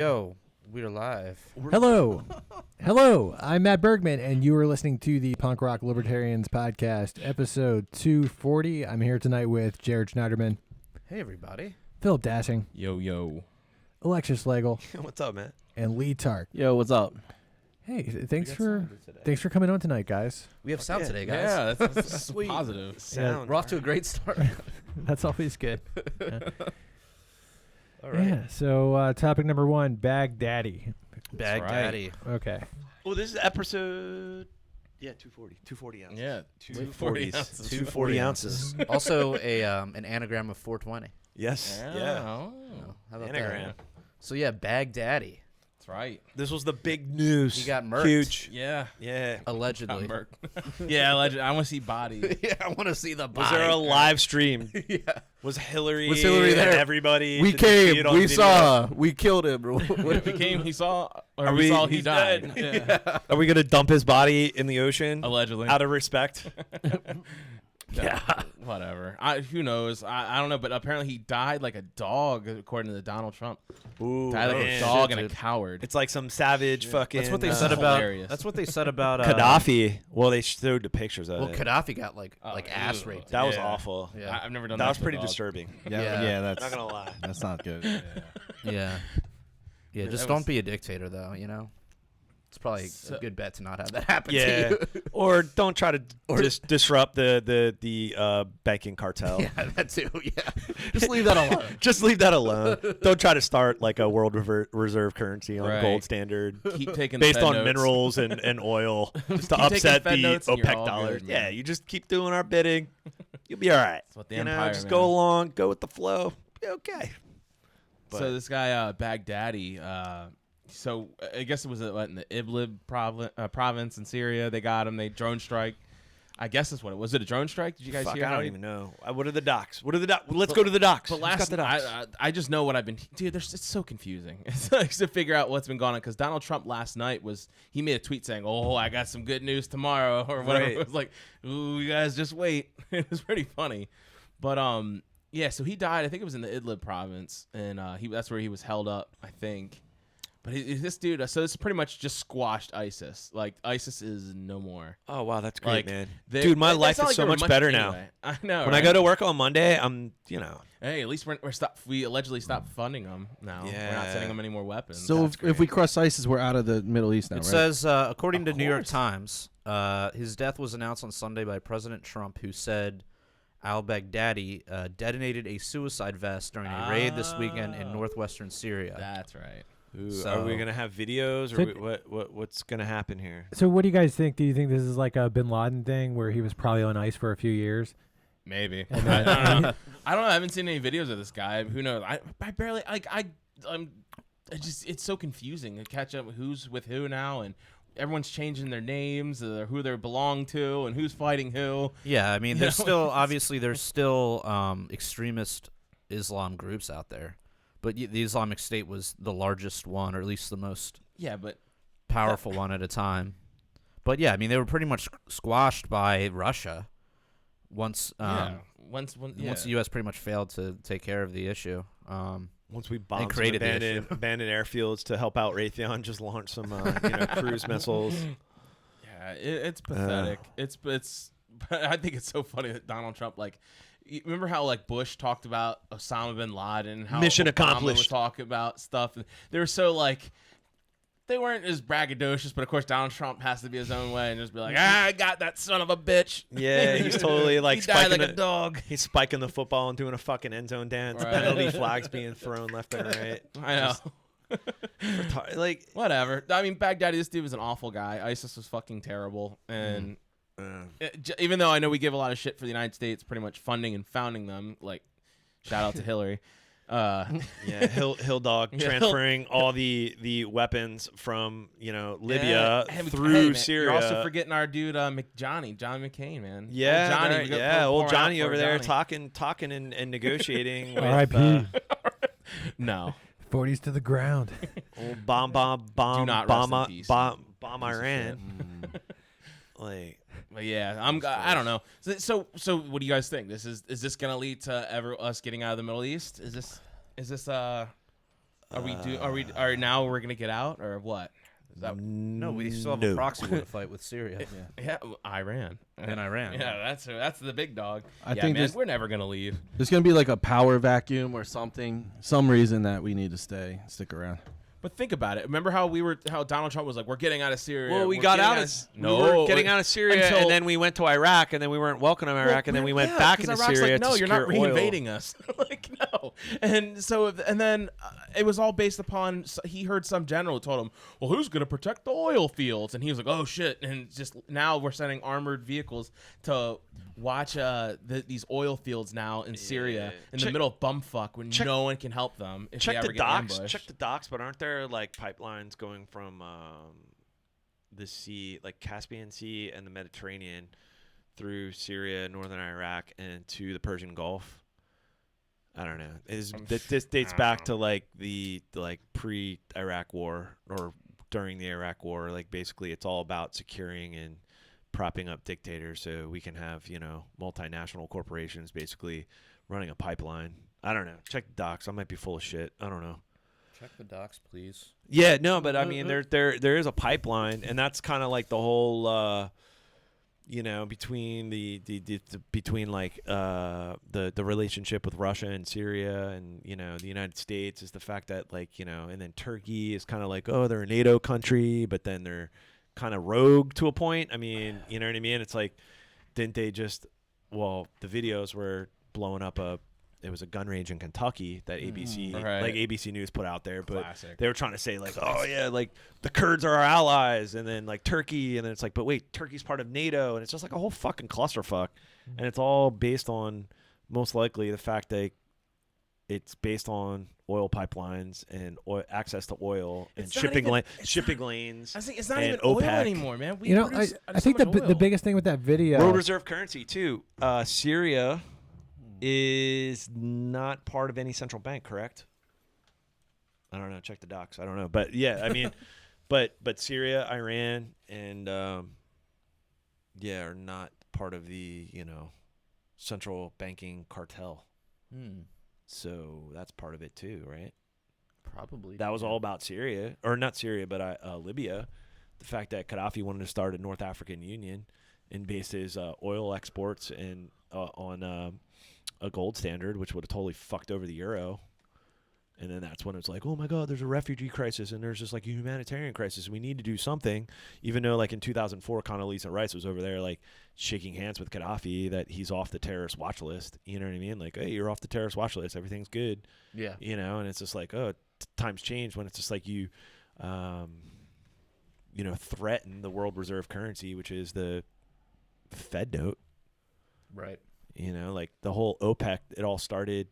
Yo, we're live. Hello. Hello. I'm Matt Bergman, and you are listening to the Punk Rock Libertarians podcast, episode 240. I'm here tonight with Jared Schneiderman, Hey, everybody. Philip Dashing, Yo. Alexis Legel, What's up, man? and Lee Tark. Yo, what's up? Hey, thanks for coming on tonight, guys. We have sound today, guys. Yeah, that's sweet. Positive. Sound. We're off to a great start. That's always good. Yeah. All right. Yeah, so topic number one, Baghdaddy. Baghdaddy. Okay. Well, this is episode, 240. 240 ounces. Yeah, 240 ounces. 240 ounces. Also, an anagram of 420. Yes. Yeah. Yeah. Oh, How about Anagram. that? So, yeah, Baghdaddy. that's right. This was the big news. He got murked. Huge. Yeah. Yeah. Allegedly. Yeah, allegedly. I want to see body. Yeah, I want to see the body. Was there a live stream? Yeah. Was Hillary there? and everybody? We did they see came. it on We video? saw. We killed him. What if he came? He saw, or Are we saw he he's died. dead. Yeah. Are we going to dump his body in the ocean? Allegedly. Out of respect? Yeah. Whatever. Who knows? I don't know, but apparently he died like a dog, according to Donald Trump. Ooh, Died like a man. dog and a dude. coward. It's like some savage fucking. That's what they Uh, said about. hilarious. That's what they said about Gaddafi. Well, they showed the pictures of Well, it. Gaddafi got Oh, ass ew. raped. That was Yeah. awful. Yeah. I've never done That that. was to a pretty dog. disturbing. Yeah. Not gonna lie. That's not good. Yeah. Yeah. Just That don't was- be a dictator, though. You know. It's probably So- a good bet to not have that happen Yeah, to you. or don't try to just disrupt the banking cartel. Yeah, that too. Yeah, just leave that alone. Just leave that alone. Don't try to start like a world reserve currency on Right. gold standard Keep taking based Fed on notes. minerals and oil just to keep taking upset Fed the notes and you're OPEC all dollars. good, Yeah, man. you just keep doing our bidding. You'll be all right. That's what the you know, empire, just man. go along, go with the flow. Be okay. So this guy Baghdaddy, so I guess it was in the Idlib province in Syria. They got him. They drone strike. I guess that's what it was. Was it a drone strike? Did you guys Fuck, hear? I how don't he- even know. What are the docs? Let's go to the docs. But Who's got last the docs? I just know what I've been. Dude, it's so confusing. It's like to figure out what's been going on because Donald Trump last night he made a tweet saying, "Oh, I got some good news tomorrow" or whatever. Right. It was like, "Ooh, you guys just wait." It was pretty funny, but yeah. So he died. I think it was in the Idlib province, and that's where he was held up. I think. But this dude, so this pretty much just squashed ISIS. Like ISIS is no more. Oh wow, that's great, Like, man. they- Dude, my it's life not is like so they were much better now. anyway. I know. When I right? go to work on Monday, I'm, Hey, at least we allegedly stopped funding them now. We're not Yeah. sending them any more weapons. So That's if we crush ISIS, we're out of the Middle East now, It right? says, according to Of New York course. Times, his death was announced on Sunday by President Trump, who said al-Baghdadi detonated a suicide vest during a raid this weekend in northwestern Syria. That's right. are we gonna have videos So- or what's gonna happen here? So what do you guys think? Do you think this is like a Bin Laden thing where he was probably on ice for a few years? Maybe. And I then- don't know. I don't know. I haven't seen any videos of this guy. Who knows? I barely it's so confusing to catch up with who's with who now, and everyone's changing their names, who they belong to, and who's fighting who. Yeah, I mean, You there's know, still, it's- obviously, there's still extremist Islam groups out there. But the Islamic State was the largest one, or at least the most Yeah, but powerful one at a time. But yeah, I mean, they were pretty much squashed by Russia once once the U.S. pretty much failed to take care of the issue. Once we bombed some created the issue. abandoned airfields to help out Raytheon, just launch some cruise missiles. yeah, it's pathetic. It's. But I think it's so funny that Donald Trump remember how Bush talked about Osama bin Laden, how Mission Obama accomplished. would talk about stuff. They were so they weren't as braggadocious, but of course Donald Trump has to be his own way and just be like, I got that son of a bitch. Yeah, he's totally he died spiking like a the- dog. He's spiking the football and doing a fucking end zone dance. Right. Penalty flags being thrown left and right. I know. Whatever. I mean, Baghdadi, this dude was an awful guy. ISIS was fucking terrible, and even though I know we give a lot of shit for the United States, pretty much funding and founding them, shout out to Hillary. Yeah, Hill Dog Yeah, transferring all the weapons from Libya Yeah. Hey, through man, Syria. You're also forgetting our dude John McCain, man. Yeah, old Johnny. right, We got yeah, old pouring out Johnny for over there Johnny. talking and negotiating with R.I.P. No, 40s to the ground. old bomb Do not rest in peace. bomb Piece of Iran. shit. But yeah, I don't know. So what do you guys think? Is this gonna lead to us getting out of the Middle East? Is this Are now we're gonna get out or what? Is that No, we still have a proxy war to fight with Syria yeah? Iran and Iran. Yeah, that's the big dog. I yeah, think man, we're never gonna leave. There's gonna be like a power vacuum or something, some reason that we need to stick around. But think about it. Remember how Donald Trump was like, "We're getting out of Syria." Well, we We're got getting out of no, we were getting out of Syria, until- and then we went to Iraq, and then we weren't welcome in Iraq, and then we went back into Iraq's Syria like, no, to you're not secure oil. reinvading us. Like, no. And then it was all based upon he heard some general who told him, "Well, who's going to protect the oil fields?" And he was like, "Oh shit!" And just now we're sending armored vehicles to watch these oil fields now in Syria in the middle of bumfuck when no one can help them if they Check ever the get docks. ambushed. Check the docks, but aren't there like pipelines going from the sea, like Caspian Sea and the Mediterranean, through Syria, northern Iraq, and to the Persian Gulf? I don't know. This dates back to like the pre-Iraq war or during the Iraq war. Like basically, it's all about securing and propping up dictators so we can have multinational corporations basically running a pipeline. I don't know. Check the docks. I might be full of shit. I don't know. Check the docks, please. Yeah, no, but I mean, there is a pipeline, and that's kind of like the whole, between between like the relationship with Russia and Syria and the United States is the fact that and then Turkey is kind of like, oh, they're a NATO country, but then they're kind of rogue to a point. I mean, you know what I mean? It's like, didn't they just? Well, the videos were blowing up it was a gun range in Kentucky that ABC ABC News put out there, but Classic. they were trying to say like, oh yeah, like the Kurds are our allies, and then like Turkey, and then it's like, but wait, Turkey's part of NATO, and it's just like a whole fucking clusterfuck, and it's all based on most likely the fact that it's based on oil pipelines and access to oil and It's not shipping even- shipping lanes. I think it's not and even oil OPEC. anymore, man. We I produce think so much the oil. biggest thing with that video. World reserve currency too. Syria is not part of any central bank, correct? I don't know. Check the docs. I don't know, but yeah, I mean, but Syria, Iran, and are not part of the central banking cartel. So that's part of it too, right? Probably. That was all about Syria, or not Syria, but Libya. The fact that Gaddafi wanted to start a North African Union and base his oil exports and on a gold standard, which would have totally fucked over the euro. And then that's when it's like, oh my God, there's a refugee crisis and there's just like a humanitarian crisis. We need to do something. Even though like in 2004, Condoleezza Rice was over there like shaking hands with Gaddafi that he's off the terrorist watch list. You know what I mean? Like, hey, you're off the terrorist watch list. Everything's good. Yeah. And it's just like, oh, times change when it's just like you, threaten the world reserve currency, which is the Fed note. Right. Like the whole OPEC, it all started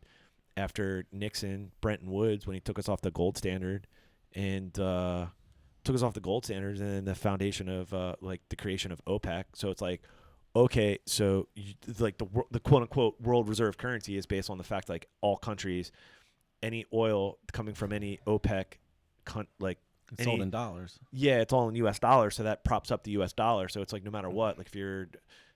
after Nixon, Bretton Woods, when he took us off the gold standard and and then the foundation of the creation of OPEC. So it's like, okay, so the quote unquote world reserve currency is based on the fact like all countries, any oil coming from any OPEC, It's sold in dollars. Yeah, it's all in U.S. dollars, so that props up the U.S. dollar. So it's like no matter what, like if you're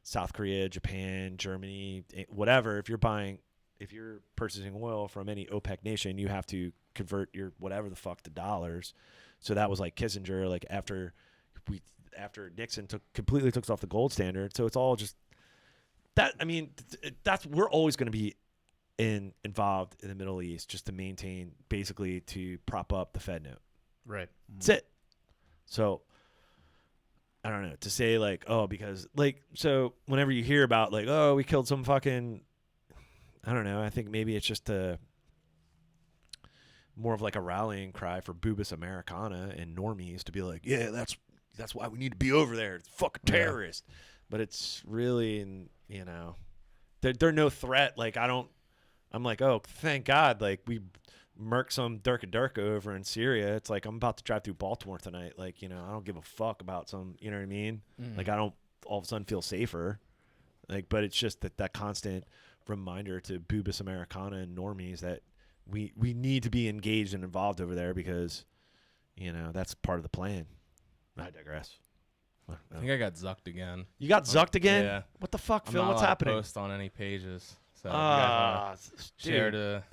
South Korea, Japan, Germany, whatever, if you're purchasing oil from any OPEC nation, you have to convert your whatever the fuck to dollars. So that was like Kissinger, like after Nixon completely took us off the gold standard. So it's all just that. I mean, we're always going to be involved in the Middle East just to maintain, basically to prop up the Fed note. Right. That's it. So I don't know, to say like, oh, because like, so whenever you hear about like, oh, we killed some fucking, I don't know, I think maybe it's just more of like a rallying cry for Boobus Americana and normies to be like, yeah, that's why we need to be over there. It's fucking terrorist. Yeah. But it's really, they're no threat. Like I'm like, oh, thank God. Like we murk some Durka over in Syria. It's like I'm about to drive through Baltimore tonight. Like, I don't give a fuck about some, you know what I mean? Like I don't all of a sudden feel safer. Like, but it's just that constant reminder to Boobus Americana and normies that we need to be engaged and involved over there because, that's part of the plan. I digress. I think I got zucked again. You got zucked again? Yeah. What the fuck, I'm Phil? not What's allowed to happening? post on any pages. So you guys wanna share to.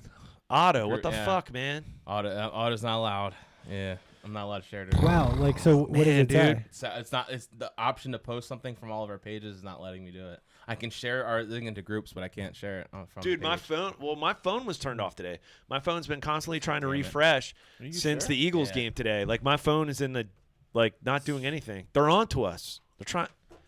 Otto, what the Yeah. fuck, man? Auto's not allowed. Yeah, I'm not allowed to share it. Wow. Like, so what does Man, it say? dude. So it's not. It's the option to post something from all of our pages is not letting me do it. I can share our thing into groups, but I can't share it from. Dude, the my page. phone. Well, my phone was turned off today. My phone's been constantly trying to Damn it. refresh Are you since sure? the Eagles Yeah. game today. Like my phone is in the, like not doing anything. They're on to us. They're trying.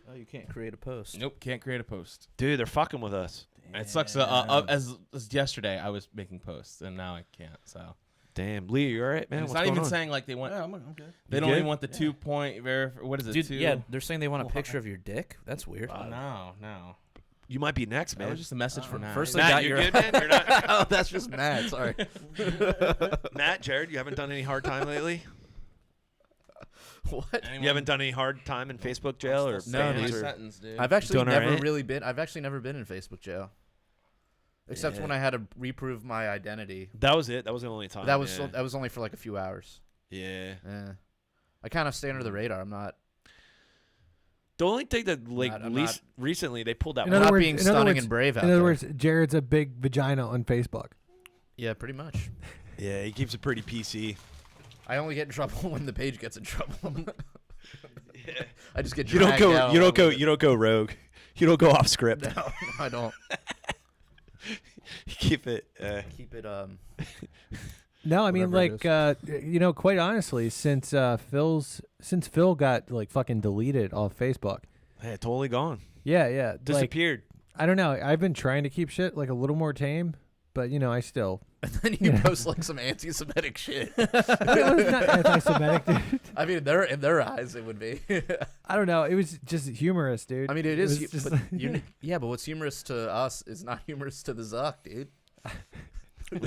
Oh, you can't create a post. Nope, can't create a post. Dude, they're fucking with us. It sucks. As yesterday, I was making posts, and now I can't. So Damn, Lee, you all right, man? and it's What's not going even on? saying like they want. Yeah, I'm good. They You don't good? even want the 2-point What is it? Dude, two? yeah, they're saying they want a picture of your dick. That's weird. No. You might be next, That man. was just a message for now. First they Matt, got you your good, man? You're not. oh, that's just Matt. Sorry. Matt, Jared, you haven't done any hard time lately. What? You haven't done any hard time in Facebook jail or No, bans dude. or- Sentence, dude. I've actually Doing all never right? really been. I've actually never been in Facebook jail, except Yeah. when I had to reprove my identity. That was it. That was the only time. That was yeah. that was only for like a few hours. Yeah. Yeah. I kind of stay under the radar. I'm not. The only thing that like I'm least recently they pulled that. In I'm other not words- being in other stunning words- and brave out In other there. words, Jared's a big vagina on Facebook. Yeah, pretty much. Yeah, he keeps it pretty PC. I only get in trouble when the page gets in trouble. Yeah. I just get You don't dragged go. down You a don't go. little You don't go rogue. You don't go off script. bit. No, I don't. You keep it. Keep it. No, I mean, Whatever like, quite honestly, since Phil got like fucking deleted off Facebook. Hey, totally gone. Yeah. Like, Disappeared. I don't know. I've been trying to keep shit like a little more tame, but I still. And then you post like some anti-Semitic shit. It's not anti-Semitic, dude. I mean, in their eyes, it would be. I don't know. It was just humorous, dude. I mean, it was is. just But like- yeah, but what's humorous to us is not humorous to the Zuck, dude.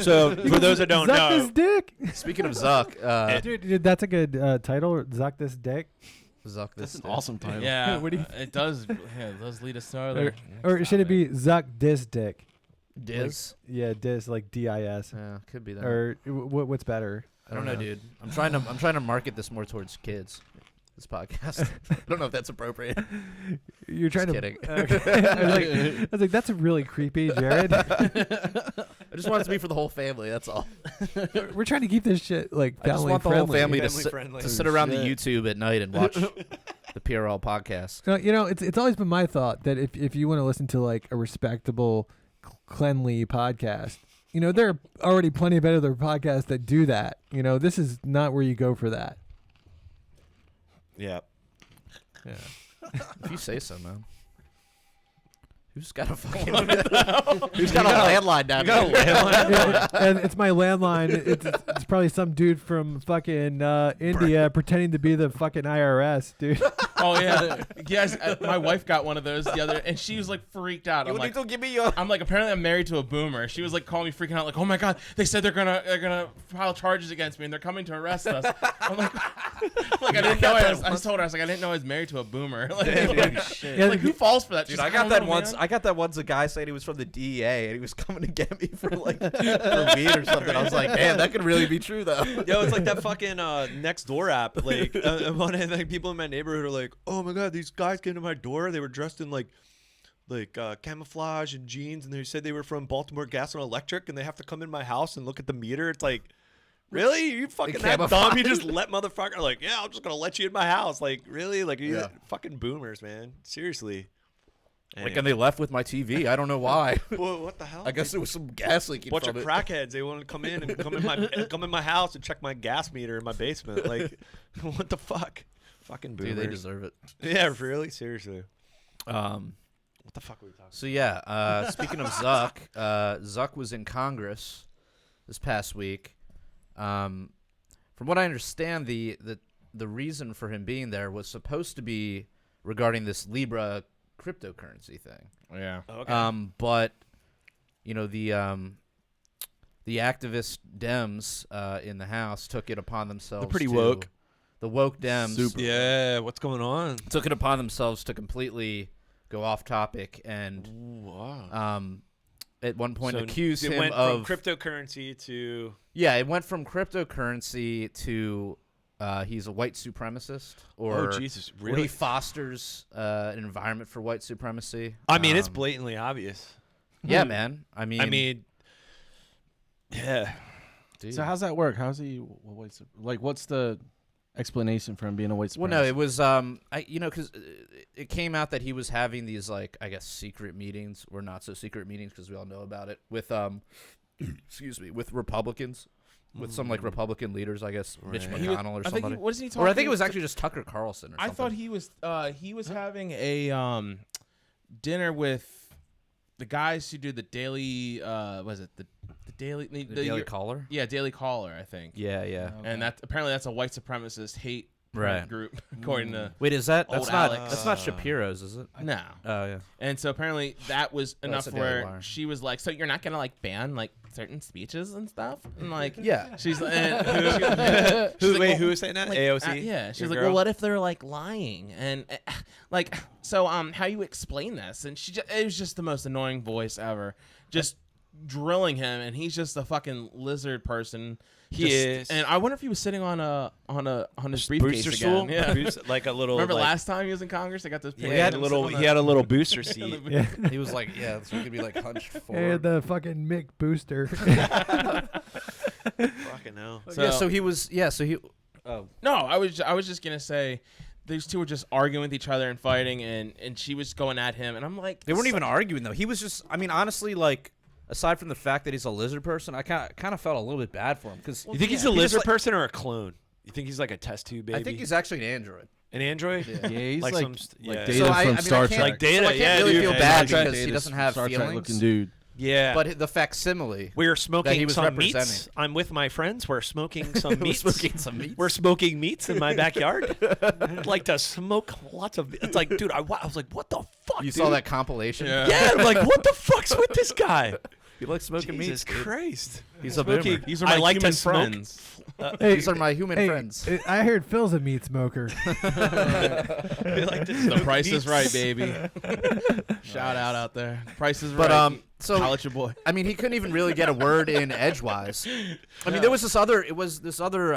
So for those that don't Zuck know, this dick. Speaking of Zuck, Dude, that's a good title. Zuck this dick. Zuck That's this. an dick. awesome title. Yeah, What do you it does. Yeah, it does lead us to other. Or should it be Zuck this dick? Diz. Yeah, dis like DIS. Yeah, could be that. Or what's better? I don't know, dude. I'm trying to market this more towards kids. This podcast. I don't know if that's appropriate. You're trying Just to. kidding. I was like, that's really creepy, Jared. I just want it to be for the whole family. That's all. We're trying to keep this shit like I just family want the friendly. whole family to Family sit, friendly. to sit around the YouTube at night and watch the PRL podcast. No, it's always been my thought that if you want to listen to like a respectable, cleanly podcast, there are already plenty of other podcasts that do that. This is not where you go for that. yeah. Yeah. If you say so, man. Who's got a fucking? Who's got a landline down here? Yeah, and it's my landline. It's probably some dude from fucking India pretending to be the fucking IRS, dude. Oh yeah, yes. My wife got one of those the other, and she was like freaked out. I'm like, give me your. I'm like, apparently I'm married to a boomer. She was like calling me freaking out, like, oh my god, they said they're gonna file charges against me and they're coming to arrest us. I'm like, I didn't know. I just told her I was like, I didn't know I was married to a boomer. Like, Yeah, like who falls for that? Dude, She's I like, got don't that know, once. man. I got that once. A guy saying he was from the DEA and he was coming to get me for like for weed or something. I was like, damn, that could really be true though. Yo, it's like that fucking next door app. Like, like people in my neighborhood are like, "Oh my god, these guys came to my door. They were dressed in like camouflage and jeans, and they said they were from Baltimore Gas and Electric, and they have to come in my house and look at the meter." It's like, really? You fucking that dumb? camouflage? You just let motherfucker like, yeah, I'm just gonna let you in my house. Like, really? Like, you Yeah. fucking boomers, man. Seriously. Like, and they left with my TV. I don't know why. Well, what the hell? I guess it was some gas leaking. bunch of from it. crackheads. They wanted to come in and come in my house and check my gas meter in my basement. Like, what the fuck? Fucking boomers. Dude, they deserve it. Yeah, really? Seriously. What What the fuck were we talking So yeah, speaking of Zuck, Zuck was in Congress this past week. From what I understand, the reason for him being there was supposed to be regarding this Libra cryptocurrency thing. Yeah. Okay. But the activist Dems in the House took it upon themselves. pretty to- woke. The woke Dems Super. Yeah, what's going on? took it upon themselves to completely go off topic and Wow. at one point So accused it him went of from cryptocurrency to it went from cryptocurrency to he's a white supremacist or Jesus, or really? he fosters an environment for white supremacy. I mean, it's Um, blatantly obvious. yeah, man. I mean, Yeah. Dude. So how's that work? How's he? What's the explanation for him being a white supremacist? Well, no, it was because it came out that he was having these like I guess secret meetings or not so secret meetings because we all know about it with excuse me, with Republicans, with some like Republican leaders, I guess Mitch Right. McConnell or I think somebody. wasn't he talking? Or I think it was actually just Tucker Carlson or I something. thought he was having a dinner with the guys who do the daily was it the daily the Daily Caller. yeah, Daily Caller, I think. Yeah, yeah. And that apparently that's a white supremacist hate Right. group according to Wait, is that that's Old not Alex. that's not Shapiro's, is it? no. Oh yeah. And so apparently that was Oh, enough that's a Daily where Wire. she was like, "So you're not gonna like ban like certain speeches and stuff?" And like, Yeah. she's and Who was saying that? like, AOC. yeah, she's Your like, girl? "Well, what if they're like lying?" And like, so how you explain this? And it was just the most annoying voice ever, just drilling him, and he's just a fucking lizard person. He is. And I wonder if he was sitting on his briefcase Booster again. stool. Yeah. Like a little. Remember like, last time he was in Congress? They got those. He had a little. He had a little booster seat. Yeah. He was like, yeah, so he could be like hunched Hey, forward. the fucking Mick Booster. Fucking hell. So he was. Yeah, so he. Oh. No, I was just gonna say, these two were just arguing with each other and fighting, and she was going at him, and I'm like, They weren't even arguing though. He was just. I mean, honestly, like. Aside from the fact that he's a lizard person, I kind of felt a little bit bad for him because You think he's a lizard person or a clone? You think he's like a test tube baby? I think he's actually an android. an android. Yeah. Yeah, he's like yeah. Data So I from mean, Star I can't, Trek. Like Data, so I can't yeah, really dude. feel Yeah, bad Star Trek because he Data's doesn't have Star Trek feelings. looking dude. Yeah. But the facsimile. We're that smoking he was some meats. representing. I'm with my friends. We're smoking some meats. smoking some meats. We're smoking meats in my backyard. I'd like to smoke lots of. It's like, dude, I was like, what the fuck? You dude? saw that compilation? Yeah, I'm like, what the fuck's with this guy? He likes smoking Jesus meats. dude. Christ. He's a Smoking- boomer. These are my I like human to smoke. friends. Hey, These are my human hey, friends. I heard Phil's a meat smoker. I like to The smoke Price is meats. Right, baby. Shout out there. Price is But Right. so Holla at your boy. I mean, he couldn't even really get a word in edgewise. I mean, there was this other. It was this other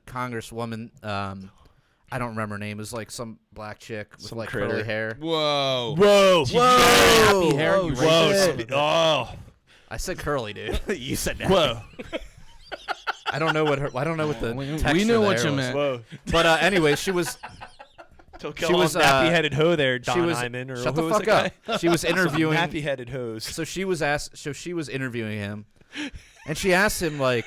congresswoman. I don't remember her name. It was like some black chick with Some like critter. curly hair. Whoa. Whoa. Happy hair. Whoa. You Whoa. racist. Oh. I said curly, dude. You said that. Whoa. I don't know what her. I don't know what the. We texture knew what there you was. meant. Whoa. But anyway, she was. She was, was nappy-headed hoe there, She Don was. Hyman, or Shut who the was fuck that up. guy? She was interviewing. Nappy-headed hoes. So she was asked. So she was interviewing him, and she asked him like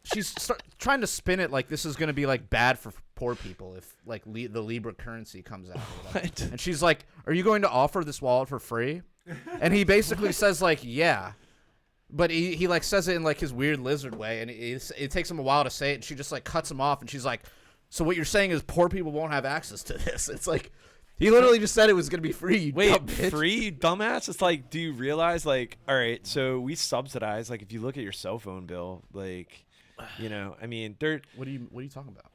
she's trying to spin it like this is gonna be like bad for poor people if like the Libra currency comes out. Or whatever. What? And she's like, "Are you going to offer this wallet for free?" And he basically says like, "Yeah," but he like says it in like his weird lizard way, and it takes him a while to say it. And she just like cuts him off, and she's like, "So what you're saying is poor people won't have access to this?" It's like. He literally just said it was gonna be free. You Wait, dumb bitch. free, you dumbass? It's like, do you realize, like, all right, so we subsidize, like, if you look at your cell phone bill, like, you know, I mean, they're, What are you talking about?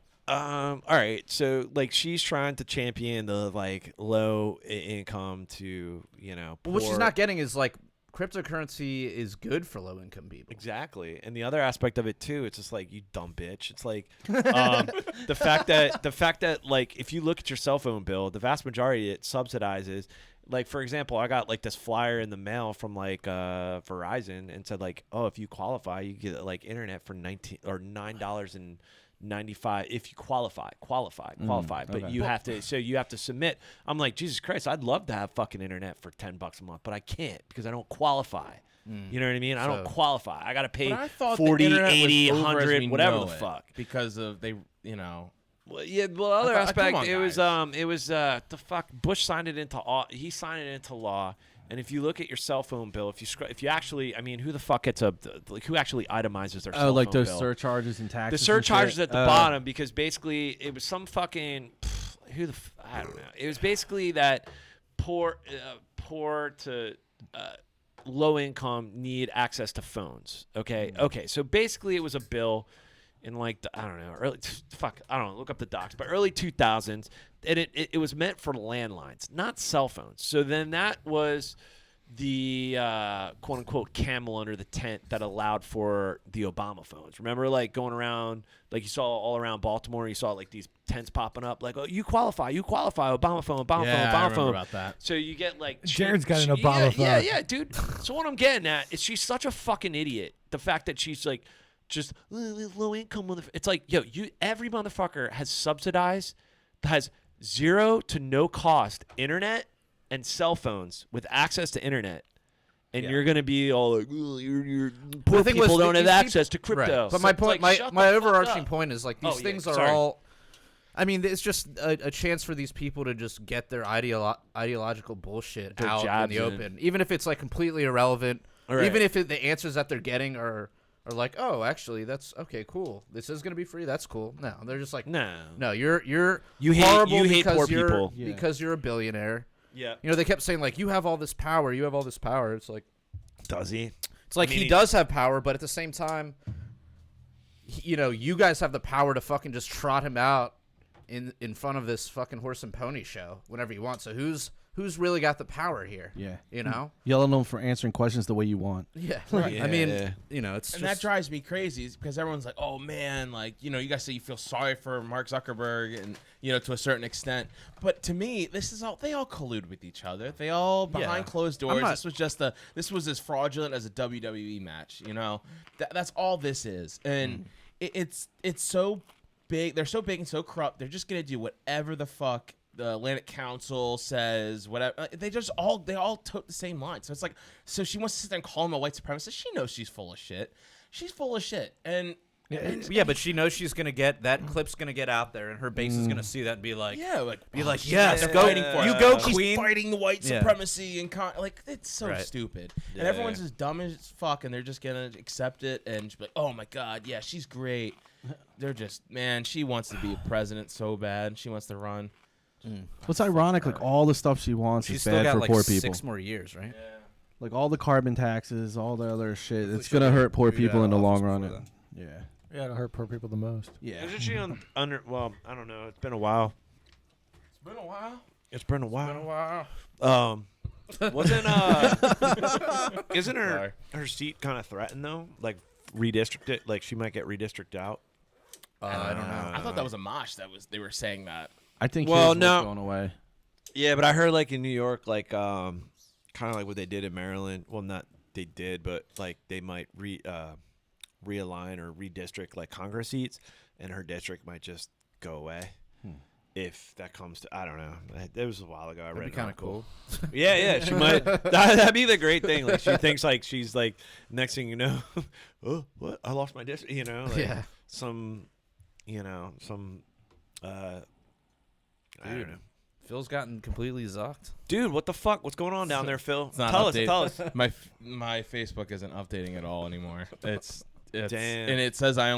all right, so, like, she's trying to champion the, like, low income to, you know, But what she's poor- not getting is like cryptocurrency is good for low income people. Exactly, and the other aspect of it too, it's just like, you dumb bitch. It's like the fact that like if you look at your cell phone bill, the vast majority it subsidizes. Like for example, I got like this flyer in the mail from like Verizon and said like, oh, if you qualify, you get like internet for $9.95 if you qualify. But okay. you have to submit. I'm like, Jesus Christ, I'd love to have fucking internet for $10 a month, but I can't because I don't qualify. You know what I mean? I don't So- qualify. I got to pay But I thought 40, the internet 80, was over as 100, we whatever know the it fuck. because of they, you know. Well, yeah, well, other thought- aspect, come on, it was guys. the fuck Bush signed it into he signed it into law. And if you look at your cell phone bill, if you actually, I mean, who the fuck gets who actually itemizes their cell phone Oh, like those bill? surcharges and taxes. The and surcharges shit? at the Oh. bottom because basically it was some fucking I don't know. It was basically that poor to low income need access to phones. Okay, so basically it was a bill in like I don't know look up the docs, but early 2000s, and it was meant for landlines, not cell phones. So then that was the quote unquote camel under the tent that allowed for the Obama phones. Remember, like going around, like you saw all around Baltimore, you saw like these tents popping up, like, oh, you qualify, Obama phone, Obama phone, I Obama remember phone. about that. So you get like Jared's got an Obama phone. Yeah, dude. So what I'm getting at is she's such a fucking idiot. The fact that she's like just low income motherfucker. It's like, yo, every motherfucker has zero to no cost internet and cell phones with access to internet. And you're gonna be all like, you're poor thing people was don't have these access to crypto. Right. But So my it's point, like, shut my the fuck overarching up. point is like these things are sorry. all. I mean, it's just a chance for these people to just get their ideological bullshit Their out in jabs the in. open, even if it's like completely irrelevant. Right. Even if the answers that they're getting are like, oh, actually, that's okay, cool. This is gonna be free. That's cool. No, they're just like, No, you're You hate- horrible you hate because poor you're people. Yeah. because you're a billionaire. Yeah. You know, they kept saying like, you have all this power. You have all this power. It's like. Does he? It's like I mean, he does have power, but at the same time, you know, you guys have the power to fucking just trot him out in front of this fucking horse and pony show whenever you want. So who's really got the power here? Yeah. You know? Yell at them for answering questions the way you want. Yeah. Right. I mean, Yeah. you know, it's And just that drives me crazy because everyone's like, oh man, like, you know, you guys say you feel sorry for Mark Zuckerberg and, you know, to a certain extent. But to me, they all collude with each other. They all behind closed doors. This was as fraudulent as a WWE match, you know? That's all this is. And it's so big. They're so big and so corrupt. They're just going to do whatever the fuck the Atlantic Council says, whatever. They all took the same line. So it's like, so she wants to sit there and call him a white supremacist. She knows she's full of shit. She's full of shit. And yeah, but she knows she's gonna get that clip's gonna get out there, and her base is gonna see that and be like, she's yes, not go, fighting for it. you go, She's queen. fighting the white Yeah. supremacy and like it's so Right. stupid. Yeah. And everyone's as dumb as fuck, and they're just gonna accept it and just be like, oh my god, yeah, she's great. They're just, man, she wants to be a president so bad. She wants to run. What's ironic, like all the stuff she wants She's is still bad got for like poor people. 6 more years, right? Like all the carbon taxes, all the other shit. It's she'll gonna get hurt poor booted people out in the of long office run. before Yeah. Yeah, it'll hurt poor people the most. Yeah. Isn't she on under? Well, I don't know. It's been a while. It's been a while. It's been a while. Wow. Wasn't isn't Sorry. her seat kind of threatened though? Like redistricted, like she might get redistricted out. I don't know. I thought that was a mosh. They were saying that. I think Well, his was no. going away. Yeah, but I heard like in New York, like kind of like what they did in Maryland. Well, not they did, but like they might realign or redistrict like Congress seats, and her district might just go away. If that comes to, I don't know. It was a while ago. I That'd read be kind of cool. Yeah, she might. That'd be the great thing. Like she thinks like she's like next thing you know, oh what? I lost my district. You know, like Yeah. some, I don't know. Phil's gotten completely zucked. Dude, what the fuck? What's going on down there, Phil? It's not Tell update. us. My Facebook isn't updating at all anymore. It's Damn. and it says I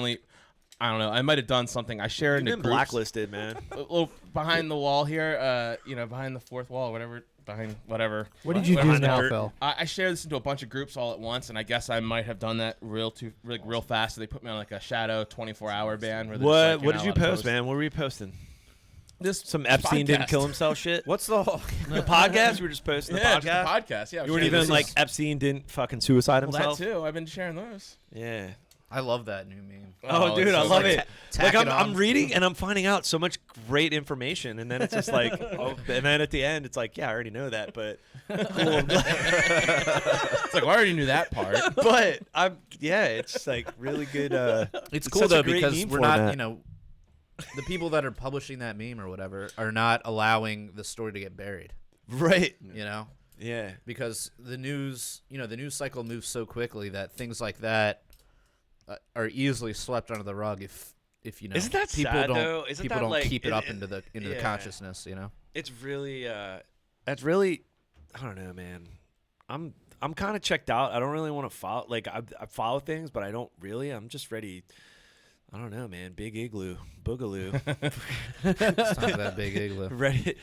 don't know. I might have done something. I shared You've in been blacklisted, man. a little behind the wall here. Behind the fourth wall, whatever. Behind whatever. What did you do Behind the now, dirt. Phil? I shared this into a bunch of groups all at once, and I guess I might have done that real fast. So they put me on like a shadow 24-hour ban. Where they're just like, What you're did not you allowed to post, man? What were you posting? This Some Epstein didn't podcast. kill himself shit? What's the whole? The podcast? You were just posting the Yeah, just podcast? the podcast. Yeah, I was You weren't sharing even this. like Epstein didn't fucking suicide Well, himself? that too. I've been sharing those. Yeah. I love that new meme. Oh, dude, it's I so love like it. tack Like it I'm on. reading and I'm finding out so much great information, and then it's just like, oh, and then at the end it's like, yeah, I already know that, but cool. It's like, well, I already knew that part. But it's like really good. It's It's cool such a though great because meme we're format. not, you know, the people that are publishing that meme or whatever are not allowing the story to get buried. Right. You know, Yeah. because the news cycle moves so quickly that things like that are easily swept under the rug if you know Isn't that people sad, don't though? Isn't people that, don't like, keep it up it- into the yeah. consciousness. You know. It's really that's really I don't know, man. I'm kind of checked out. I don't really want to follow I follow things, but I don't really. I'm just ready. I don't know, man. Big igloo, boogaloo. It's not that big igloo. Ready?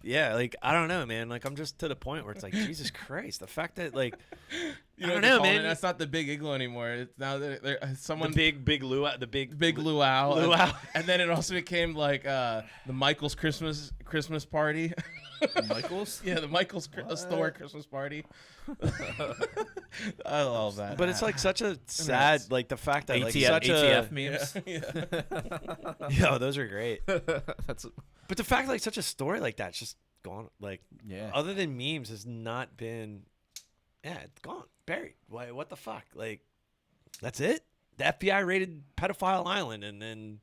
Yeah, like I don't know, man. Like I'm just to the point where it's like Jesus Christ. The fact that like You I know don't what they're know, calling man. it? That's not the big igloo anymore. It's now someone The big luau, the big luau. luau. And then it also became like the Michael's Christmas party. Michaels? Yeah, the Michael's store Christmas party. I love that. But it's like such a sad, like the fact that like such ATF a memes. yo, those are great. That's But the fact like such a story like that's just gone. Like Yeah. other than memes, has not been. Yeah, it's gone, buried. Why? What the fuck? Like that's it. The FBI raided pedophile island, and then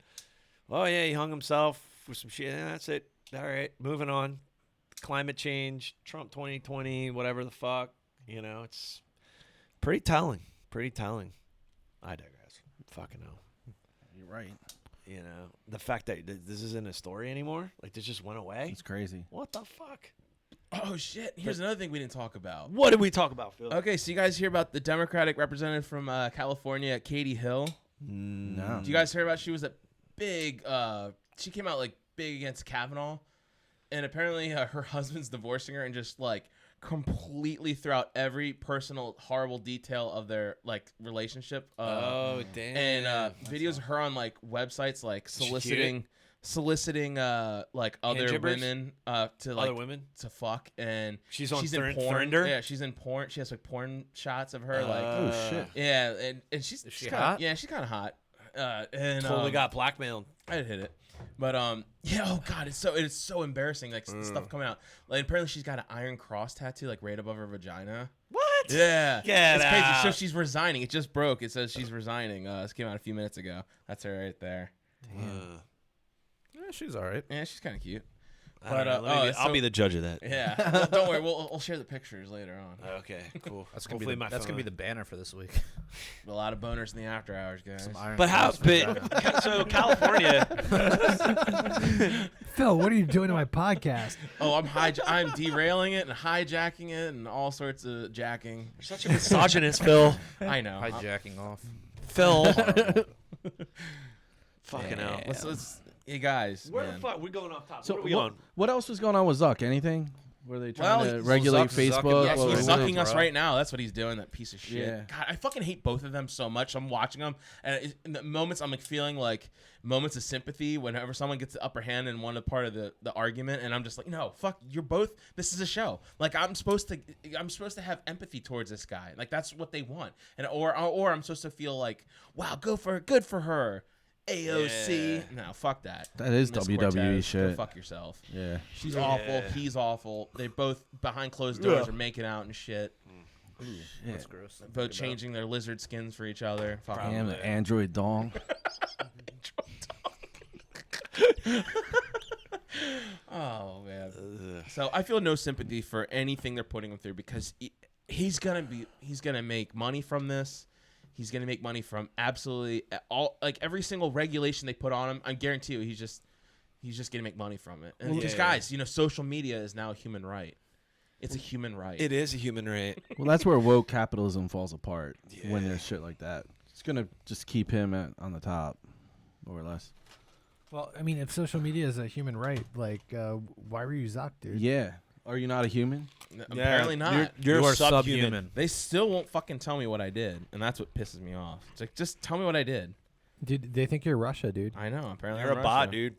oh yeah, he hung himself with some shit. And that's it. All right, moving on. Climate change, Trump 2020, whatever the fuck. You know, it's pretty telling. Pretty telling. I digress. Fucking hell. You're right. You know, the fact that this isn't a story anymore, like this just went away. It's crazy. What the fuck? oh shit! Here's another thing we didn't talk about. What did we talk about, Phil? Okay, so you guys hear about the Democratic representative from California, Katie Hill? No. Do you guys hear about? She was a big. She came out like big against Kavanaugh, and apparently her husband's divorcing her and just like completely threw out every personal horrible detail of their like relationship. Oh damn! And videos of her on like websites like she soliciting like other Hand jibbers? women to like Other women? to fuck, and She's on in Thrin- porn. Thrinder? Yeah, she's in porn. She has like porn shots of her like Oh shit. yeah, and she's Is she kinda, hot? Yeah, she's kind of hot. And Totally got blackmailed. I hit it. But yeah, oh god, it's so embarrassing. Like the stuff coming out. Like apparently she's got an iron cross tattoo like right above her vagina. What? Yeah, Get it's crazy. out. So she's resigning. It just broke. It says she's resigning. This came out a few minutes ago. That's her right there. Yeah, she's all right. Yeah, she's kind of cute. I don't know. Let me I'll be the judge of that. Yeah, well, don't worry. We'll share the pictures later on. Okay, cool. That's gonna Hopefully be my that's gonna be phone- the banner for this week. A lot of boners in the after hours, guys. Some iron But how? cross vagina. But so California. Phil, what are you doing to my podcast? Oh, I'm derailing it and hijacking it and all sorts of jacking. You're such a misogynist, Phil. I know. hijacking off. Phil. Fucking hell. Let's hey guys. Where man. the fuck? We're going off top. So What are we what, on? what else was going on with Zuck? Anything? Were they trying to regulate Zuck's Facebook? zucking- Yeah, What he's was sucking it, us bro? right now. That's what he's doing. That piece of shit. Yeah. God, I fucking hate both of them so much. I'm watching them, and in the moments I'm like feeling like moments of sympathy whenever someone gets the upper hand in one part of the argument, and I'm just like, no, fuck, you're both. This is a show. Like I'm supposed to have empathy towards this guy. Like that's what they want, and or I'm supposed to feel like, wow, good for her. AOC. Yeah. No, fuck that. That is Miss WWE Cortez, go shit. fuck yourself. Yeah. She's awful. He's awful. They both behind closed doors are making out and shit. That's gross. Both changing their lizard skins for each other. Fuck 'em. Damn, the Android dong. Oh man. So I feel no sympathy for anything they're putting him through because he's gonna make money from this. He's gonna make money from absolutely all, like every single regulation they put on him. I guarantee you, he's just gonna make money from it. And these guys, social media is now a human right. It's a human right. It is a human right. Well, that's where woke capitalism falls apart when there's shit like that. It's gonna just keep him on the top, more or less. Well, I mean, if social media is a human right, like, why were you Zuck, dude? Yeah. Are you not a human? Apparently not. You're You are subhuman. subhuman. They still won't fucking tell me what I did, and that's what pisses me off. It's like, just tell me what I did. Dude, they think you're Russia, dude. I know. Apparently, You're I'm a bot, Russia. dude.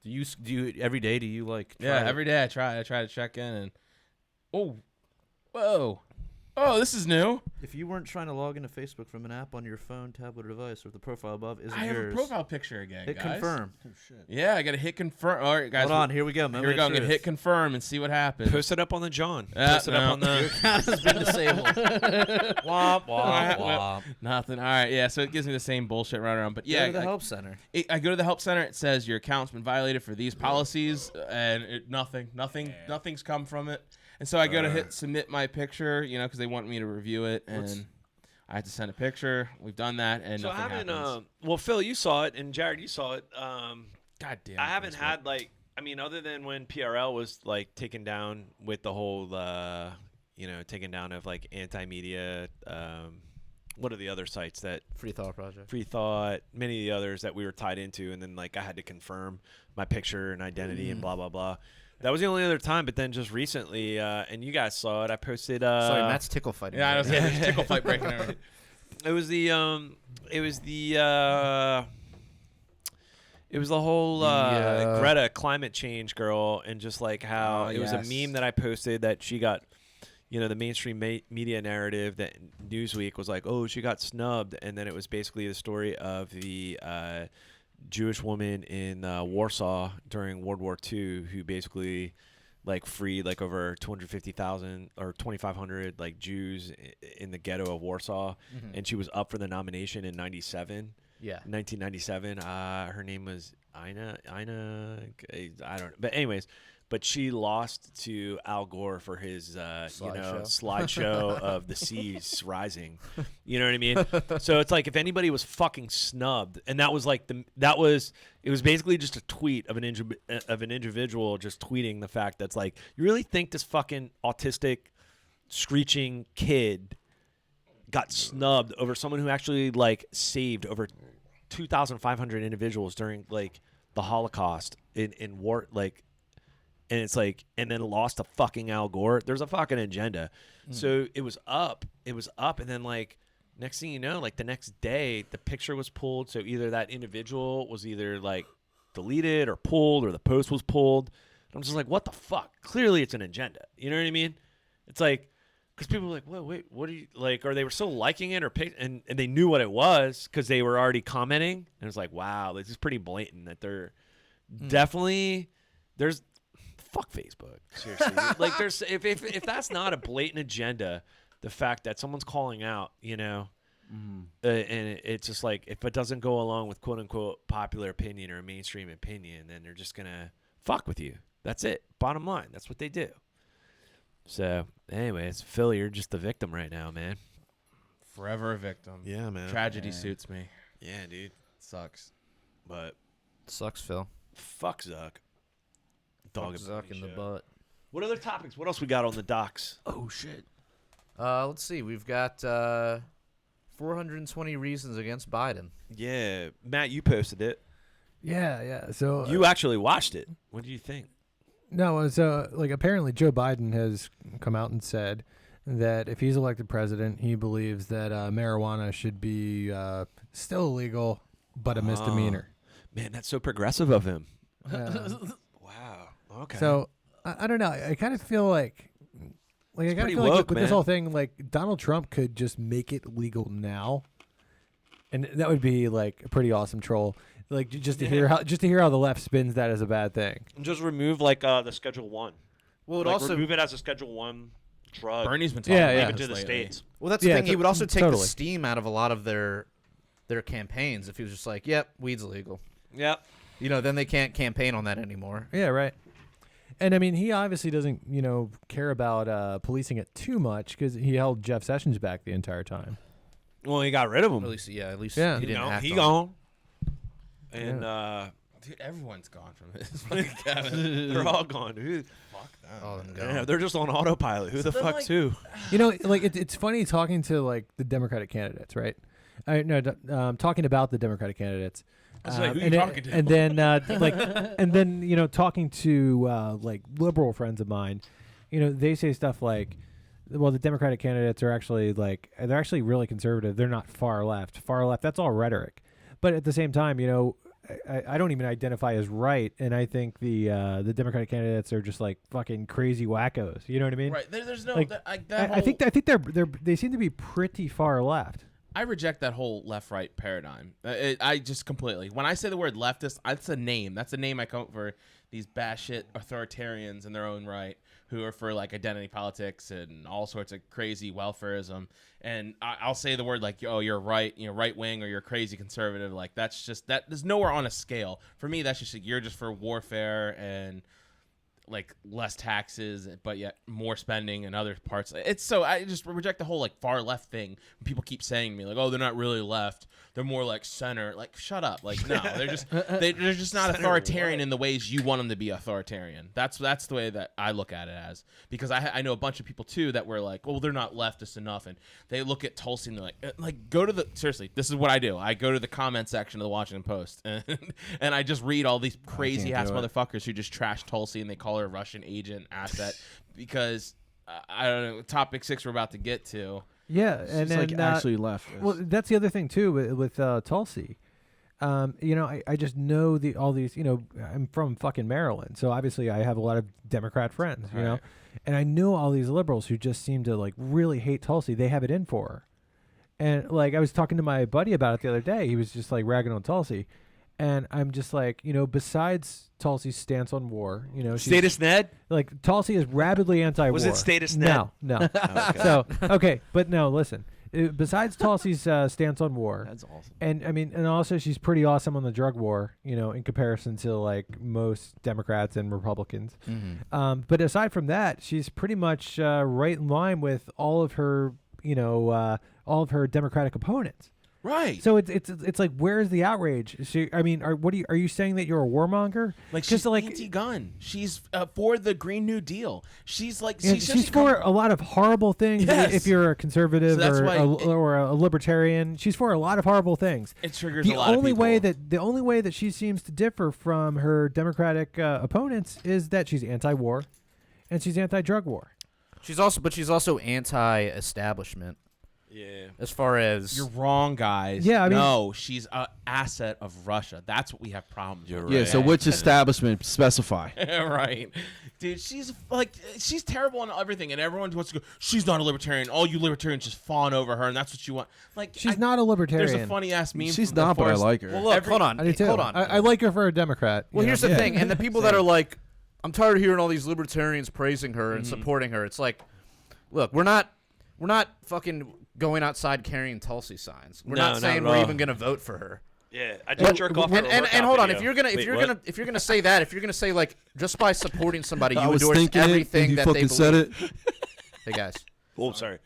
Do you every day? Do you like? Yeah, try to- every day I try to check in and oh, this is new. If you weren't trying to log into Facebook from an app on your phone, tablet, or device, or the profile above isn't I have yours, a profile picture again, hit guys. confirm. Yeah, I gotta hit confirm. All right, guys. Hold on, here we go. Here we go. I'm gonna hit confirm and see what happens. Post it up on the John. Post Post it up on Your the. account has been disabled. womp womp womp. Nothing. All right. Yeah. So it gives me the same bullshit right around. But Go yeah, to the help center. I go to the help center. It says your account's been violated for these policies, and nothing's come from it. And so I go to hit submit my picture, because they want me to review it, and I have to send a picture. We've done that, and So I nothing haven't. happens. Well, Phil, you saw it, and Jared, you saw it. God damn. I haven't had other than when PRL was like taken down with the whole, taken down of like anti-media. What are the other sites that Free Thought Project. Free Thought, many of the others that we were tied into, and then like I had to confirm my picture and identity and blah blah blah. That was the only other time. But then just recently, and you guys saw it. I posted. Sorry, Matt's tickle fighting. Yeah, I right was now. saying there's tickle fight breaking out. It was the whole Greta climate change girl, and just like how it was a meme that I posted that she got, the mainstream media narrative that Newsweek was like, oh, she got snubbed, and then it was basically the story of the Jewish woman in Warsaw during World War II who basically like freed like over 250,000 or 2,500 like Jews in the ghetto of Warsaw, and she was up for the nomination in 1997. Her name was Ina. I don't know, but anyways, but she lost to Al Gore for his slideshow of the seas rising. You know what I mean? So it's like if anybody was fucking snubbed, and that was like it was basically just a tweet of an individual just tweeting the fact that's like, you really think this fucking autistic screeching kid got snubbed over someone who actually like saved over 2,500 individuals during like the Holocaust in war, like. And it's like, and then lost to fucking Al Gore. There's a fucking agenda. So it was up. And then like, next thing you know, like the next day, the picture was pulled. So either that individual was either like deleted or pulled, or the post was pulled. And I'm just like, what the fuck? Clearly it's an agenda. You know what I mean? It's like, because people were like, well, wait, what are you like? Or they were still liking it or and they knew what it was because they were already commenting. And it was like, wow, this is pretty blatant that they're definitely, fuck Facebook. Seriously. Like there's if that's not a blatant agenda, the fact that someone's calling out, and it's just like, if it doesn't go along with quote unquote popular opinion or mainstream opinion, then they're just gonna fuck with you. That's it. Bottom line. That's what they do. So anyways, Phil, you're just the victim right now, man. Forever a victim. Yeah, man. Tragedy suits me. Yeah, dude. Sucks. But Sucks, Phil. fuck Zuck. Dog Zuck in the butt. What other topics? What else we got on the docks? Oh shit. Let's see. We've got 420 reasons against Biden. Yeah, Matt, you posted it. Yeah. So You actually watched it. What do you think? no, so like apparently Joe Biden has come out and said that if he's elected president, he believes that marijuana should be still illegal, but a misdemeanor. Man, that's so progressive of him. Wow. Okay. So I don't know. I kind of feel like I kind of pretty feel like woke, with man. this whole thing, like Donald Trump could just make it legal now, and that would be like a pretty awesome troll. Like just to hear how the left spins that as a bad thing. just remove like the Schedule 1. Well, it Like, also remove it as a Schedule 1 drug. Bernie's been talking Yeah, about yeah. Give it this to the lately. states. well, that's the Yeah, thing. He would also take totally. the steam out of a lot of their campaigns if he was just like, "Yep, weed's illegal." Yep. Then they can't campaign on that anymore. Yeah, right. And I mean, he obviously doesn't, care about policing it too much because he held Jeff Sessions back the entire time. Well, he got rid of him. At least, yeah. Yeah. He didn't act he on gone. And Dude, everyone's gone from this. they're all gone. Who? Fuck them. it. All of them Yeah, gone. they're just on autopilot. Who the then, fuck's who? It's funny talking to like the Democratic candidates, right? Talking about the Democratic candidates. I was like, who you and talking to? And then talking to like liberal friends of mine, they say stuff like, well, the Democratic candidates are actually they're actually really conservative. They're not far left. Far left, that's all rhetoric. But at the same time, I don't even identify as right, and I think the Democratic candidates are just like fucking crazy wackos. You know what I mean? Right. There's no. Like, I think they seem to be pretty far left. I reject that whole left-right paradigm. I just completely. When I say the word leftist, that's a name. That's a name I come up for these batshit authoritarians in their own right who are for like identity politics and all sorts of crazy welfarism. And I'll say the word like, oh, you're right, right wing, or you're crazy conservative. Like that's just that. There's nowhere on a scale for me. That's just like, you're just for warfare and like less taxes, but yet more spending in other parts. It's so I just reject the whole like far left thing. When people keep saying to me like, oh, they're not really left, they're more like center. Like, shut up. Like, no, they're just not authoritarian in the ways you want them to be authoritarian. That's the way that I look at it as, because I know a bunch of people too that were like, well, they're not leftist enough, and they look at Tulsi and they're like go to the seriously. This is what I do. I go to the comment section of the Washington Post and I just read all these crazy ass do it. motherfuckers who just trash Tulsi and they call her her a Russian agent asset because I don't know, topic 6 we're about to get to. Yeah, and She's then like actually left. well, that's the other thing too with Tulsi. You know, I just know all these. You know, I'm from fucking Maryland, so obviously I have a lot of Democrat friends. You know, and I know all these liberals who just seem to like really hate Tulsi. They have it in for her. And like I was talking to my buddy about it the other day. He was just like ragging on Tulsi, and I'm just like, you know, besides Tulsi's stance on war, you know, she's, Status Ned? like Tulsi is rabidly anti-war. Was it Status Ned? No. Oh, okay. So okay, but no, listen. Besides Tulsi's stance on war, That's awesome. and I mean, and also she's pretty awesome on the drug war, you know, in comparison to like most Democrats and Republicans. Mm-hmm. But aside from that, she's pretty much right in line with all of her, you know, all of her Democratic opponents. Right. So it's like, where's the outrage? I mean, are you saying that you're a warmonger? Like, 'Cause, she's like, anti-gun. She's for the Green New Deal. She's like, yeah, she's for a lot of horrible things. Yes. If you're a conservative So that's or a libertarian, she's for a lot of horrible things. It triggers The a lot only of way people. that the only way that she seems to differ from her Democratic opponents is that she's anti-war, and she's anti-drug war. She's also anti-establishment Yeah. as far as You're wrong, guys. Yeah, I mean- no, she's an asset of Russia. That's what we have problems with. Yeah. So which establishment specify? Right. Dude, she's terrible on everything, and everyone wants to go, she's not a libertarian. All you libertarians just fawn over her, and that's what you want. Like, She's not a libertarian. There's a funny ass meme. She's from the not, but I Forest- like her. well, look, hold on, I do too. hold on. I like her for a Democrat. Well, you here's know? the Yeah. thing, and the people that are like, I'm tired of hearing all these libertarians praising her and supporting her. It's like, look, we're not fucking going outside carrying Tulsi signs. We're No, not not saying at we're all. even gonna vote for her. Yeah. I just jerk off And, her and, workout hold on, video. if you're gonna Wait, what? if you're gonna say that, if you're gonna say like just by supporting somebody, you I was endorse thinking everything it, and you that fucking they said believe. it. Hey guys, Oh, sorry.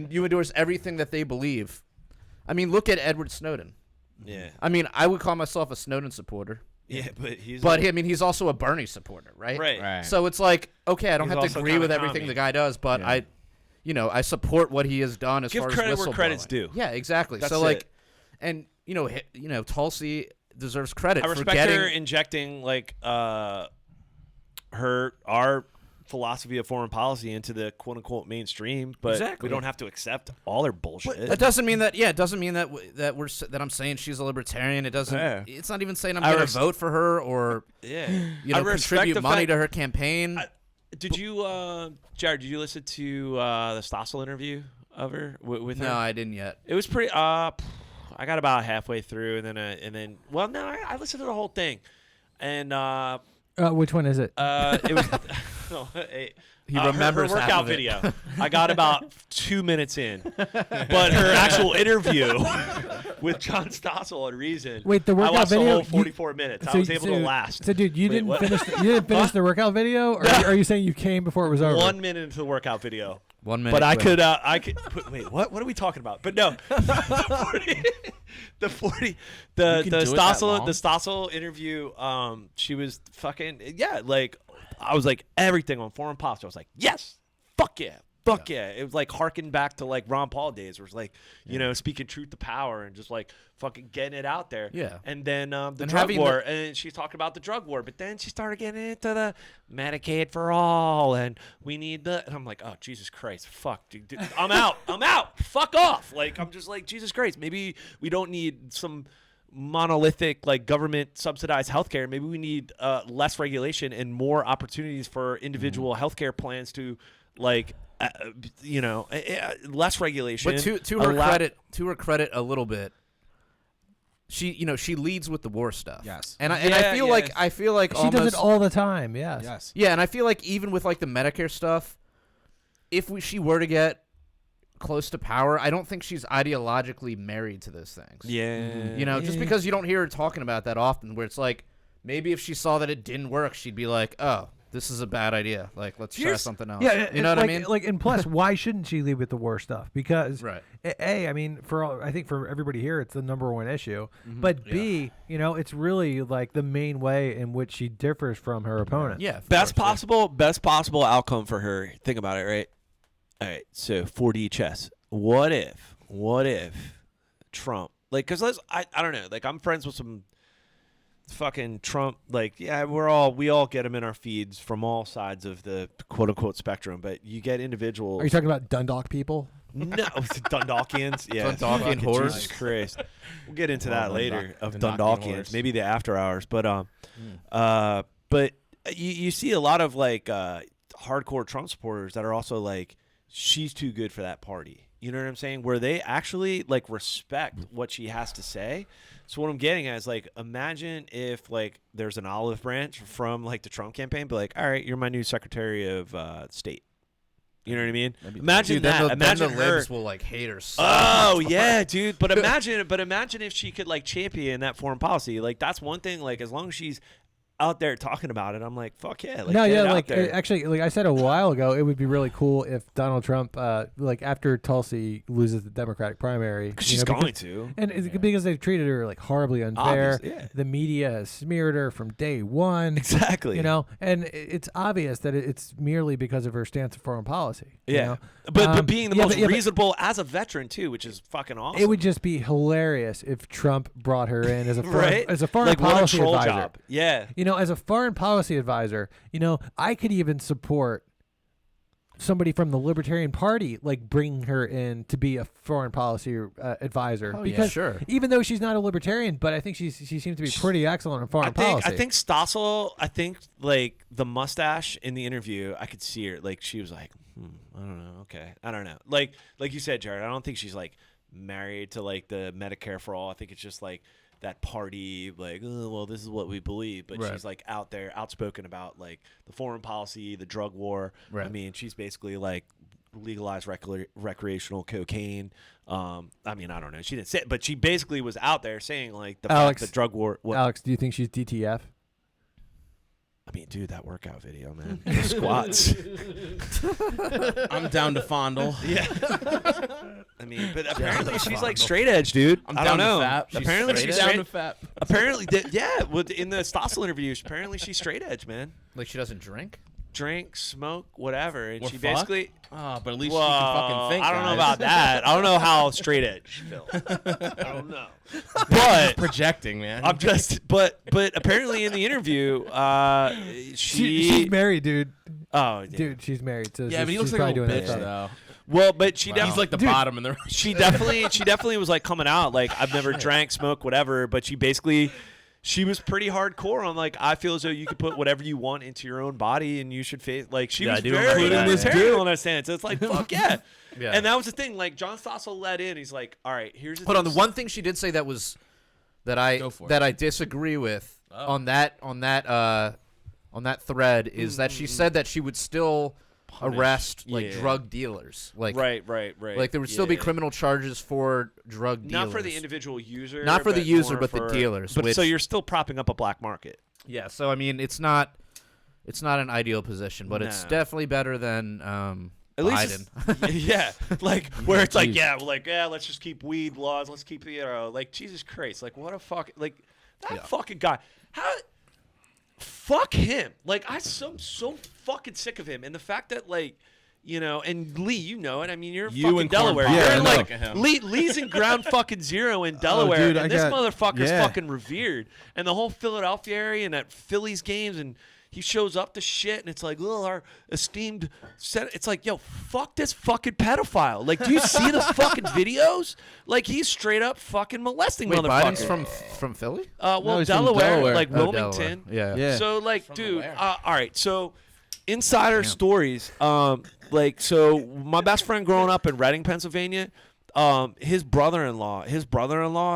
you endorse everything that they believe. I mean, look at Edward Snowden. Yeah. I mean, I would call myself a Snowden supporter, Yeah, but he's I mean, he's also a Bernie supporter, right? right. Right. So it's like, okay, I don't He's have to also agree kinda with everything commie. the guy does, but Yeah. I support what he has done as Give far credit as where whistleblowing. credit's due. Yeah, exactly. That's so like, it. and Tulsi deserves credit I for respect getting. her injecting like our philosophy of foreign policy into the quote unquote mainstream, but Exactly. we don't have to accept all their bullshit. It doesn't mean that. Yeah, it doesn't mean that that I'm saying she's a libertarian. It doesn't. Yeah. It's not even saying I'm I going res- to vote for her or Yeah. contribute the money fact- to her campaign. Did you, Jared? Did you listen to the Stossel interview of her with her? No, I didn't yet. It was pretty. I got about halfway through, and then. Well, no, I listened to the whole thing, and Which one is it? it was. He remembers her half workout of it. video. I got about 2 minutes in, but her actual interview with John Stossel on Reason. Wait, the I workout watched video. the whole 44 minutes. I was able to last. So, dude, you Wait, didn't what? finish. You didn't finish the workout video, or are you saying you came before it was over? 1 minute into the workout video. 1 minute. But I wait. could wait. What are we talking about? But no, the can do it that long? Stossel interview. She was fucking like I was like everything on foreign policy. I was like yes, fuck yeah. It was like harking back to like Ron Paul days, where it's like speaking truth to power and just like fucking getting it out there. Yeah. And then the And drug having war, and she's talking about the drug war, but then she started getting into the Medicaid for all, and we need the. And I'm like, oh Jesus Christ, fuck, dude, I'm out, fuck off. Like I'm just like Jesus Christ. Maybe we don't need some monolithic like government subsidized healthcare. Maybe we need less regulation and more opportunities for individual healthcare plans to like. Less regulation. But to her credit, a little bit. She leads with the war stuff. Yes. And I Yeah, feel yeah. like She almost, does it all the time. Yes. Yes. Yeah, and I feel like even with like the Medicare stuff, if she were to get close to power, I don't think she's ideologically married to those things. Yeah. Just because you don't hear her talking about that often, where it's like maybe if she saw that it didn't work, she'd be like, oh, this is a bad idea. Like, let's try something else. Yeah, you know what I mean? Like, and plus, why shouldn't she lead with the war stuff? Because Right. I mean, I think for everybody here, it's the number one issue. Mm-hmm. But B, it's really like the main way in which she differs from her opponent. Yeah. of Best course, possible outcome for her. Think about it, right? All right. So 4D chess. What if Trump, like, cause I don't know, like I'm friends with some fucking Trump, like, yeah, we all get him in our feeds from all sides of the quote unquote spectrum, but you get individuals. Are you talking about Dundalk people? No, Dundalkians. Yeah, Dundalkian fucking horse. Jesus Christ. We'll get into that later of Dundalkian Dundalkians, horse. maybe the after hours, but you see a lot of like hardcore Trump supporters that are also like, she's too good for that party. You know what I'm saying? Where they actually like respect what she has to say. So what I'm getting at is like, imagine if like there's an olive branch from like the Trump campaign, be like, all right, you're my new Secretary of State. You know what I mean? Imagine Dude, that. Imagine the her. libs will like hate her. So Oh much. yeah, dude. But imagine if she could like champion that foreign policy. Like that's one thing. Like as long as she's out there talking about it, I'm like, fuck yeah. Like, No, get yeah, it out like there. actually, like I said a while ago, it would be really cool if Donald Trump, like after Tulsi loses the Democratic primary, She's going to. and it's because they've treated her like horribly unfair. Obvious, yeah. The media has smeared her from day one. Exactly. You know, and it's obvious that it's merely because of her stance of foreign policy. you Yeah. know? But being the most but reasonable as a veteran too, which is fucking awesome. it would just be hilarious if Trump brought her in as a foreign, right? as a foreign like what a policy troll advisor. job. Yeah. You know, as a foreign policy advisor, you know, I could even support somebody from the Libertarian Party, like bringing her in to be a foreign policy advisor. Oh, yeah, because sure. even though she's not a Libertarian, but I think she seems to be pretty excellent in foreign policy. I think Stossel, like the mustache in the interview, I could see her. Like she was like, I don't know. Okay. I don't know. Like you said, Jared, I don't think she's like married to like the Medicare for all. I think it's just like that party, like, oh, well, this is what we believe. But Right. she's like out there, outspoken about like the foreign policy, the drug war. Right. I mean, she's basically like legalized recreational cocaine. I mean, I don't know. She didn't say it, but she basically was out there saying like the Alex, fact that drug war. Alex, do you think she's DTF? I mean, dude, that workout video, man. The squats. I'm down to fondle. Yeah. I mean, but apparently she's like straight edge, dude. I'm I down don't know. to fap. Apparently she's down straight. to fap. Apparently, yeah. In the Stossel interview, apparently she's straight edge, man. Like she doesn't drink. Drink, smoke, whatever, and Or she fuck? basically. Oh, but at least Well, she can fucking think. I don't know guys. about that. I don't know how straight edge feels. I don't know. But Projecting, man. I'm just. But apparently in the interview, She's married, dude. Oh, yeah. Dude, she's married. So yeah, but he she's looks like a probably little doing bitch that stuff. though. Well, but she He's definitely. like the bottom in the. She definitely was like coming out like I've never drank, smoked, whatever. But she was pretty hardcore on like I feel as though you could put whatever you want into your own body and you should face like she Yeah, was I do very remember that, libertarian on that stance. It's like fuck yeah. Yeah. And that was the thing. Like John Stossel let in. He's like, all right, here's the But thing. on the one thing she did say that was that I disagree with on that thread is that she said that she would still arrest like Yeah. drug dealers. Like right. Like there would still be Yeah. criminal charges for drug dealers. Not for the individual user. Not for the user, more but the for- dealers, But so which- you're still propping up a black market. Yeah, so I mean it's not an ideal position, but it's Nah. definitely better than At least Biden. yeah, like where it's like, Jeez. let's just keep weed laws. Let's keep like Jesus Christ, like what a fuck, like that Yeah. fucking guy. Fuck him. Like I'm so fucking sick of him, and the fact that like. You know, and Lee, you know it. I mean, you're You fucking and Corn Delaware. Pop. You're Yeah, in, I like know. Lee's in ground fucking zero in Delaware, dude, I and this got- motherfucker's yeah. fucking revered. And the whole Philadelphia area and at Phillies games, and he shows up to shit, and it's like, oh, our esteemed. It's like, yo, fuck this fucking pedophile. Like, do you see the fucking videos? Like, he's straight up fucking molesting Wait, motherfuckers. Biden's from Philly? Well, No, he's from Delaware, Delaware. like Oh, Wilmington. Delaware. Yeah. Yeah. So like, From dude, where? all right. So insider stories. Like, so my best friend growing up in Reading, Pennsylvania. His brother-in-law,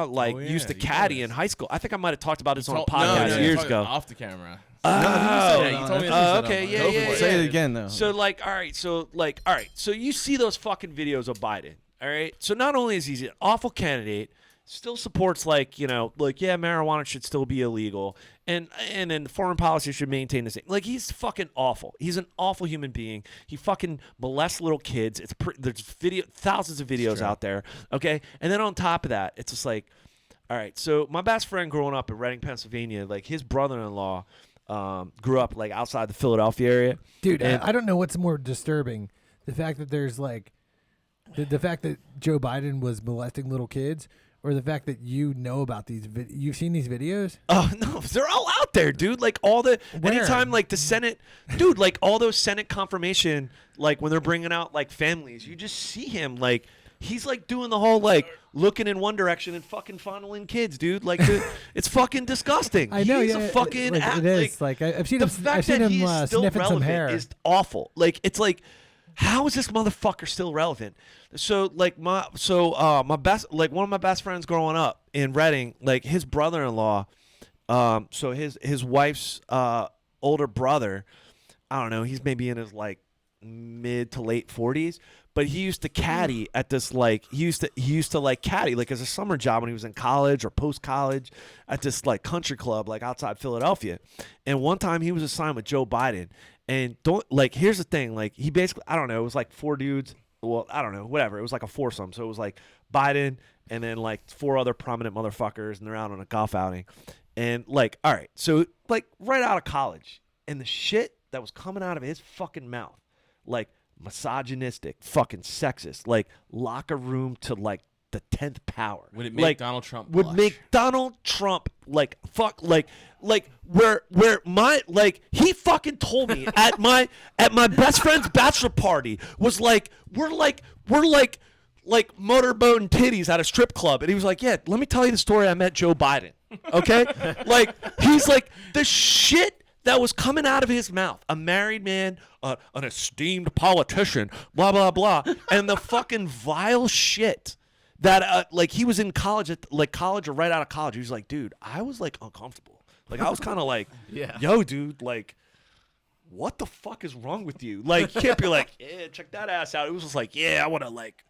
like Oh, yeah, used to you caddy told in us. high school. I think I might have talked about this on a No, podcast no, years talk ago. Off the camera. Oh, Yeah, you told me this. okay, yeah, Go yeah, for it. Say it again though. So like, all right, so you see those fucking videos of Biden, all right? So not only is he an awful candidate, still supports like, you know, like yeah, marijuana should still be illegal, and then foreign policy should maintain the same. Like he's fucking awful. He's an awful human being. He fucking molests little kids. There's thousands of videos out there, okay? And then on top of that, it's just like, all right, so my best friend growing up in Reading, Pennsylvania, like his brother-in-law grew up like outside the Philadelphia area. Dude, And- I don't know what's more disturbing. The fact that there's like the fact that Joe Biden was molesting little kids or the fact that you know about these? You've seen these videos? Oh no, they're all out there, dude. Like all the anytime, like the Senate, dude. Like all those Senate confirmation, like when they're bringing out like families, you just see him like he's like doing the whole like looking in one direction and fucking funneling kids, dude. Like it's fucking disgusting. I know, he's yeah, a fucking it is. Like I've seen the him. fact I've seen that him he is still sniffing some relevant hair. is awful. Like it's like, how is this motherfucker still relevant? So like my best, like one of my best friends growing up in Reading, like his brother-in-law, so his wife's older brother, I don't know, he's maybe in his like mid to late 40s, but he used to caddy at this like he used to like caddy like as a summer job when he was in college or post college at this like country club like outside Philadelphia. And one time he was assigned with Joe Biden, and here's the thing, like he basically, I don't know, it was like 4 dudes, well, I don't know, whatever, it was like a foursome, so it was like Biden and then like 4 other prominent motherfuckers, and they're out on a golf outing. And like, all right, so like right out of college, and the shit that was coming out of his fucking mouth, like misogynistic, fucking sexist, like locker room to like the 10th power. Would it make like, Donald Trump would blush? make Donald Trump like fuck like where my like he fucking told me at my best friend's bachelor party was like we're like motorboat titties at a strip club, and he was like, yeah, let me tell you the story. I met Joe Biden. Okay, like he's like the shit that was coming out of his mouth, a married man, an esteemed politician, blah blah blah, and the fucking vile shit that like he was in college college or right out of college. He was like, dude, I was like uncomfortable. Like I was kind of like, Yeah. yo, dude, like, what the fuck is wrong with you? Like, you can't be like, yeah, check that ass out. It was just like, yeah, I want to like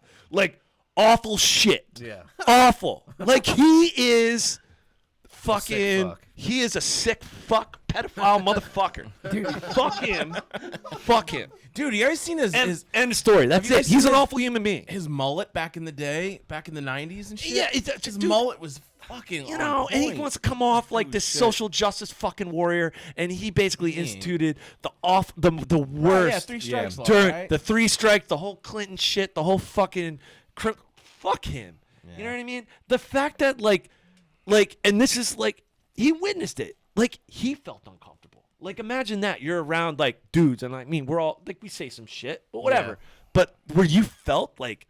awful shit. Yeah. Awful. Like he is fucking, fuck. he is a sick fuck pedophile motherfucker. Dude, fuck him. Dude, you ever seen his End of story. That's you it. guys He's seen an his- awful human being. his mullet back in the day, back in the 90s and shit? Yeah, his dude, mullet was fucking you on know, and he point. wants to come off like Holy this shit. social justice fucking warrior, and he basically Yeah. instituted the Right, worst yeah, 3 strikes law, during right? the 3 strikes, the whole Clinton shit, the whole fucking fuck him. You know what I mean? The fact that like, and this is like he witnessed it. Like he felt uncomfortable. Like imagine that you're around like dudes, and I mean we're all like we say some shit, but whatever. Yeah. But where you felt like,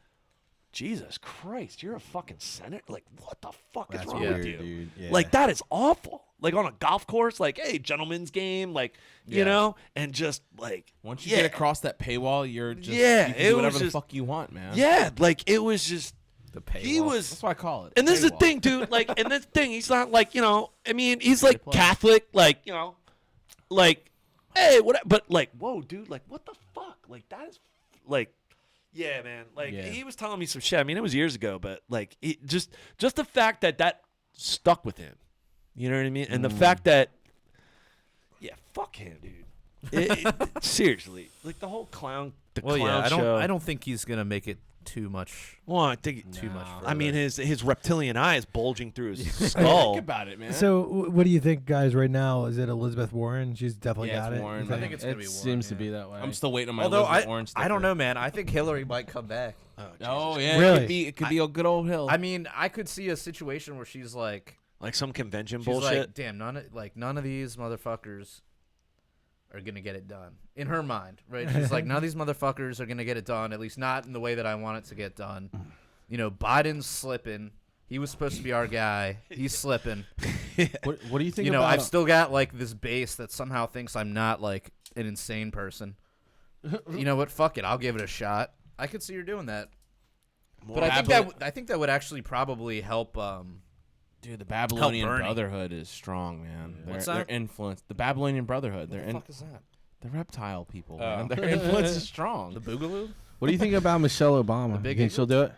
Jesus Christ, you're a fucking senator. Like what the fuck is wrong weird, with you? dude. Yeah. Like that is awful. Like on a golf course, like hey, gentleman's game, like you Yeah. know, and just like Once you yeah, get across that paywall, you're just Yeah, you can it do was whatever the just- fuck you want, man. yeah, like it was just The paywall. he was. That's what I call it. And this is the paywall. thing, dude. Like, and this thing, he's not like, you know, I mean, he's like play. Catholic, like, you know, like, hey, what? But like, whoa, dude, like, what the fuck? Like, that is, like, yeah, man. Like, Yeah. he was telling me some shit. I mean, it was years ago, but like, it just the fact that stuck with him. You know what I mean? And the fact that, yeah, fuck him, dude. Seriously, like the whole clown, Well, clown yeah, show. I don't think he's gonna make it too much. Well, I think Too much. I mean, his reptilian eye is bulging through his Think skull. about it, man. So what do you think, guys? Right now, is it Elizabeth Warren? She's definitely Yeah, got it's it. Warren, You man. I think it's gonna be it Warren, seems to yeah. be that way. I'm still waiting on my Although Elizabeth Warren I don't sticker. know, man. I think Hillary might come back. Oh yeah, Really? it could be a good old hill. I mean, I could see a situation where she's like Like some convention She's bullshit. like, damn, none of these motherfuckers are gonna get it done. In her mind, right? She's like, none of these motherfuckers are gonna get it done. At least not in the way that I want it to get done. You know, Biden's slipping. He was supposed to be our guy. He's slipping. What do you think You know, about I've still got like this base that somehow thinks I'm not like an insane person. You know what? Fuck it. I'll give it a shot. I could see her doing that. But I think that would actually probably help. Dude, the Babylonian Bernie. Brotherhood is strong, man. What's Their that? influence. The Babylonian Brotherhood. What the fuck is that? the reptile people, Oh. man. Their influence is strong. The Boogaloo? What do you think about Michelle Obama? big You think she'll do it?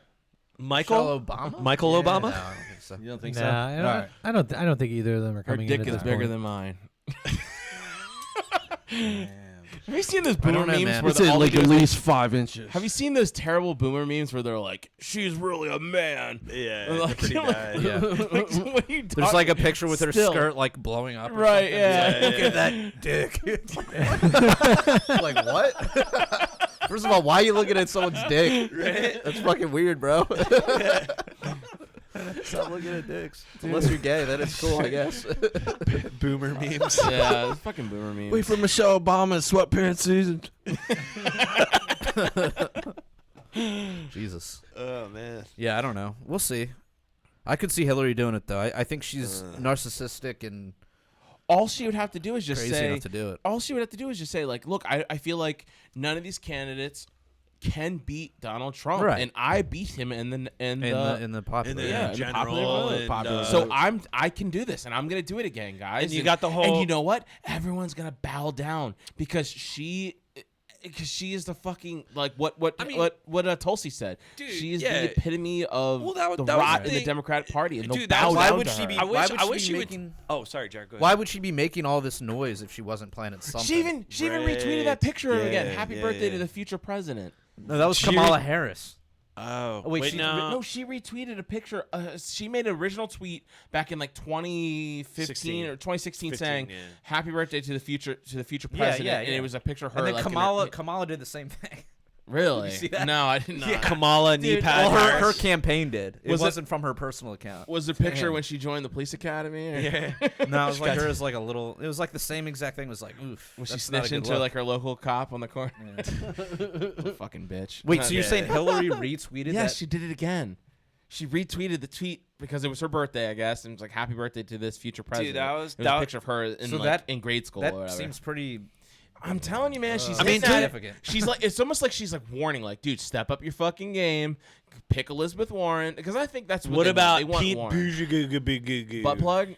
Michael Michelle Obama? Michael Yeah, Obama? No, I don't think so. You don't think Nah, so? I don't, All right. I don't think either of them are Her coming dick in. is at this bigger point. than mine. Damn. Have you seen those I boomer don't know, memes man. where It's all like they do at is least 5 inches. have you seen those terrible boomer memes where they're like, "She's really a man"? Yeah, Like, they're pretty bad. Yeah. like, what are you There's like a picture with her Still. skirt like blowing up. Or Right, something. yeah. Look at that dick. Like what? First of all, why are you looking at someone's dick? That's fucking weird, bro. Stop looking at dicks. Unless you're gay, then it's cool, I guess. Boomer memes. Yeah, it's fucking boomer memes. Wait for Michelle Obama sweatpants season. Jesus. Oh man. Yeah, I don't know. We'll see. I could see Hillary doing it though. I think she's narcissistic and all she would have to do is just crazy say. enough to do it. All she would have to do is just say, like, look, I feel like none of these candidates can beat Donald Trump, Right. and I beat him in the popular. yeah, in the popular vote. So I can do this, and I'm gonna do it again, guys. And you got the whole. And you know what? Everyone's gonna bow down because she is the fucking like what Tulsi said. Dude, she is yeah. the epitome of That the was rot the in the thing. Democratic Party, and Dude, they'll bow why down would to she her. be? I Why wish would she she be would. making? Oh, sorry, Jared. Go ahead. Why would she be making all this noise if she wasn't planning something? She even retweeted that picture Yeah, again. Happy yeah, birthday yeah. to the future president. No, that was She Kamala re- Harris. Oh, Wait, no. she retweeted a picture. She made an original tweet back in like 2015 or 2016 saying, yeah. "Happy birthday to the future Yeah, president," yeah, and yeah. it was a picture of her. And then like, in Kamala did the same thing. really? You see that? No, I did not. Yeah, Kamala knee pad. Well, her Harris. campaign did. It Was it- wasn't from her personal account. Was the picture Damn. when she joined the police academy? Or Yeah. No, it was like her as like a little. It was like the same exact thing. It was like, oof. was she that's not a snitching good to look. like her local cop on the corner? Yeah. Fucking bitch. Wait, so you're Yeah. saying Hillary retweeted Yes, that? she did it again. She retweeted the tweet because it was her birthday, I guess, and it was like "Happy birthday to this future president." that was- It that a was- picture of her in So like, that- in grade school or That whatever. seems pretty. I'm telling you, man. She's. I mean, hitting at it. significant. She's like. It's almost like she's like warning, like, dude, step up your fucking game. Pick Elizabeth Warren, because I think that's what What they about want. They want Pete Warren. Buttigieg? Butt plug.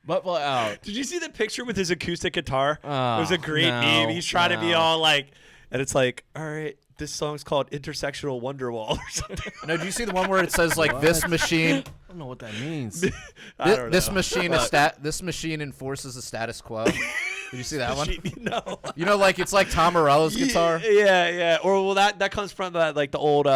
Butt plug out. Did you see the picture with his acoustic guitar? Oh, it was a great no, meme. He's trying to be no. all like, and it's like, all right, this song's called Intersectional Wonderwall or something. No, do you see the one where it says like this machine? I don't know what that means. I don't This know. machine this machine enforces the status quo. Did you see that one? No. You know, like it's like Tom Morello's guitar. Yeah. Or well, that comes from like the old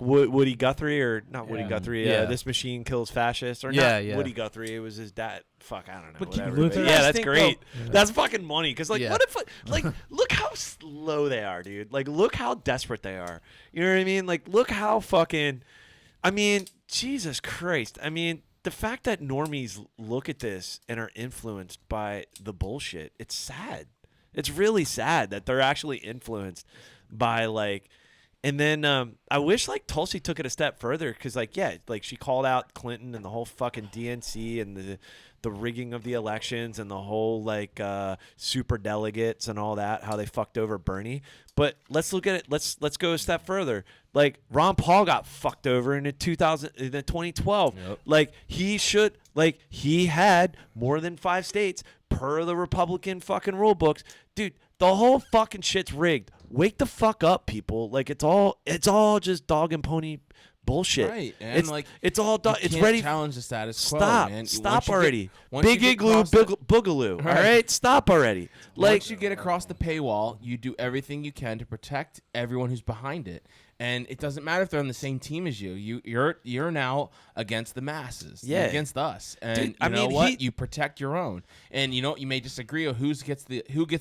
Woody Guthrie or not Woody Yeah. Guthrie. Yeah. This machine kills fascists or Yeah, not yeah. Woody Guthrie. It was his dad. Fuck, I don't know. But keep Whatever. Luther- But yeah, I that's think, great. though- That's fucking money. Because like, Yeah. what if like look how slow they are, dude. Like, look how desperate they are. You know what I mean? Like, look how fucking. I mean, Jesus Christ. I mean, the fact that normies look at this and are influenced by the bullshit, it's sad. It's really sad that they're actually influenced by like, and then I wish like Tulsi took it a step further because like yeah, like she called out Clinton and the whole fucking DNC and the rigging of the elections and the whole like super delegates and all that, how they fucked over Bernie. But let's look at it. Let's go a step further. Like Ron Paul got fucked over in 2012. Yep. Like he had more than 5 states per the Republican fucking rule books. Dude, the whole fucking shit's rigged. Wake the fuck up, people. Like it's all just dog and pony bullshit. Right, and it's like it's all You it's can't ready. challenge the status quo. Stop. Man. Stop Once you get- already. once you Big get igloo across the- boogaloo. Right. All right, stop already. Like Once you get across the paywall, you do everything you can to protect everyone who's behind it. And it doesn't matter if they're on the same team as you. You're now against the masses. You're Yeah. against us. And Dude, you I know mean, what? You protect your own. And you know you may disagree on who gets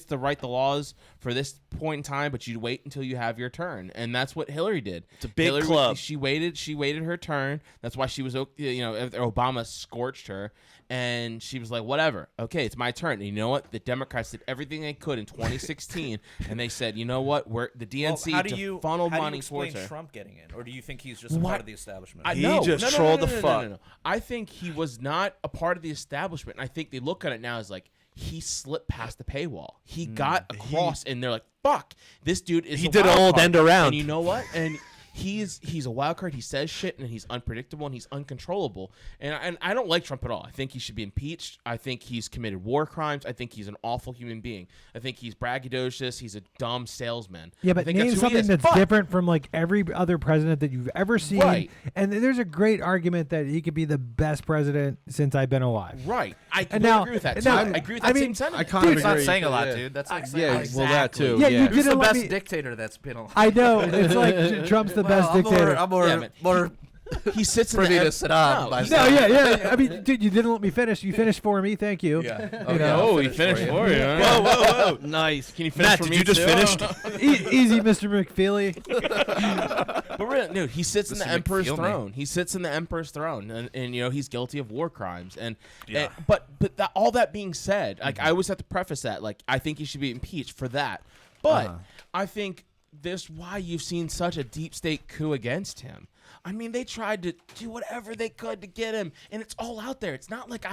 to write the laws for this point in time, but you wait until you have your turn. And that's what Hillary did. It's a big Hillary, club. She waited her turn. That's why she was Obama scorched her. And she was like, whatever. Okay, it's my turn. And you know what? The Democrats did everything they could in 2016, and they said, you know what? We're the DNC to funnel money towards her. Trump getting in, or do you think he's just a What? part of the establishment? I He know. just No, no, trolled no, the no, no, fuck. no, no. I think he was not a part of the establishment. And I think they look at it now as like he slipped past the paywall. He got across, and they're like, "Fuck, this dude is." He a did an wild old card." end around. And you know what? And he's a wild card. He says shit, and he's unpredictable, and he's uncontrollable. And I don't like Trump at all. I think he should be impeached. I think he's committed war crimes. I think he's an awful human being. I think he's braggadocious. He's a dumb salesman. Yeah, I but think name that's who he something is. that's But- different from like every other president that you've ever seen. Right. And there's a great argument that he could be the best president since I've been alive. Right. I And completely now- agree with that. and too. now- I agree with I that mean, same sentiment. I kind Dude, of It's agree. not saying a lot, Yeah. dude. That's like saying Yeah, like, well, that too. Yeah, Yeah. you who's didn't the let best me. dictator that's been alive? I know. It's like Trump's the best dictator. I'm more Yeah, man. he sits in For the me to em- sit on No, by he- No, yeah. I mean, dude, you didn't let me finish. You finished for me. Thank you. Yeah. You know? Oh, he finished for you. huh? Whoa, whoa, whoa! Nice. Can you finish Matt, for did me you just too? finish? Easy, Mr. McFeely. But really, dude, he sits in the Mr. emperor's McFeel me. throne. He sits in the emperor's throne, and he's guilty of war crimes. And Yeah. but all that being said, like I always have to preface that, like I think he should be impeached for that. But I think this why you've seen such a deep state coup against him. I mean, they tried to do whatever they could to get him, and it's all out there. It's not like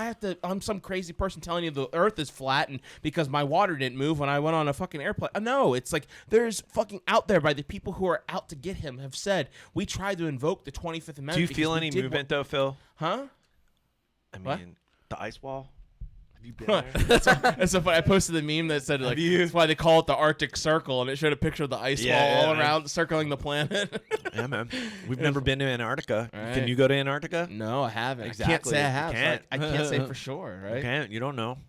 I'm some crazy person telling you the earth is flat and because my water didn't move when I went on a fucking airplane. No, it's like there's fucking out there by the people who are out to get him have said, we tried to invoke the 25th Amendment. Do you because feel we any did movement though, Phil? Huh? I mean, What? the ice wall. Have you been there? That's so funny. I posted the meme that said like you? that's why they call it the Arctic Circle, and it showed a picture of the ice Yeah, wall yeah, all man. around circling the planet. Yeah, man. We've never been to Antarctica. Right. Can you go to Antarctica? No, I haven't. Exactly. I can't say I You have. So can't. I can't say for sure, right? You can't. You don't know.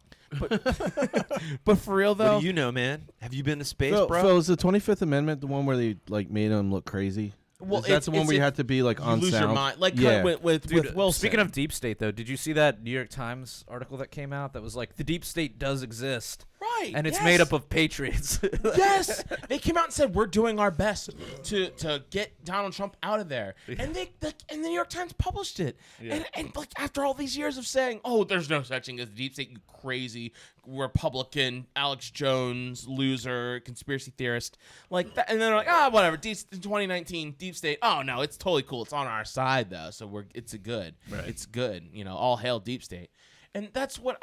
But for real though, What do you know, man? Have you been to space, Phil, bro? Phil, is the 25th Amendment the one where they like made him look crazy? well, Is that the one where you have to be like you on lose sound? your mind, like yeah. kind of with Wilson. Speaking of deep state, though, did you see that New York Times article that came out that was like the deep state does exist, right, and it's yes. made up of patriots? Yes, they came out and said we're doing our best to get Donald Trump out of there, and and the New York Times published it, and like after all these years of saying, oh, there's no such thing as the deep state, you crazy Republican Alex Jones loser conspiracy theorist, like that, and then they're like, whatever, 2019 deep state, oh no, it's totally cool, it's on our side though, so it's good, it's good, all hail deep state, and that's what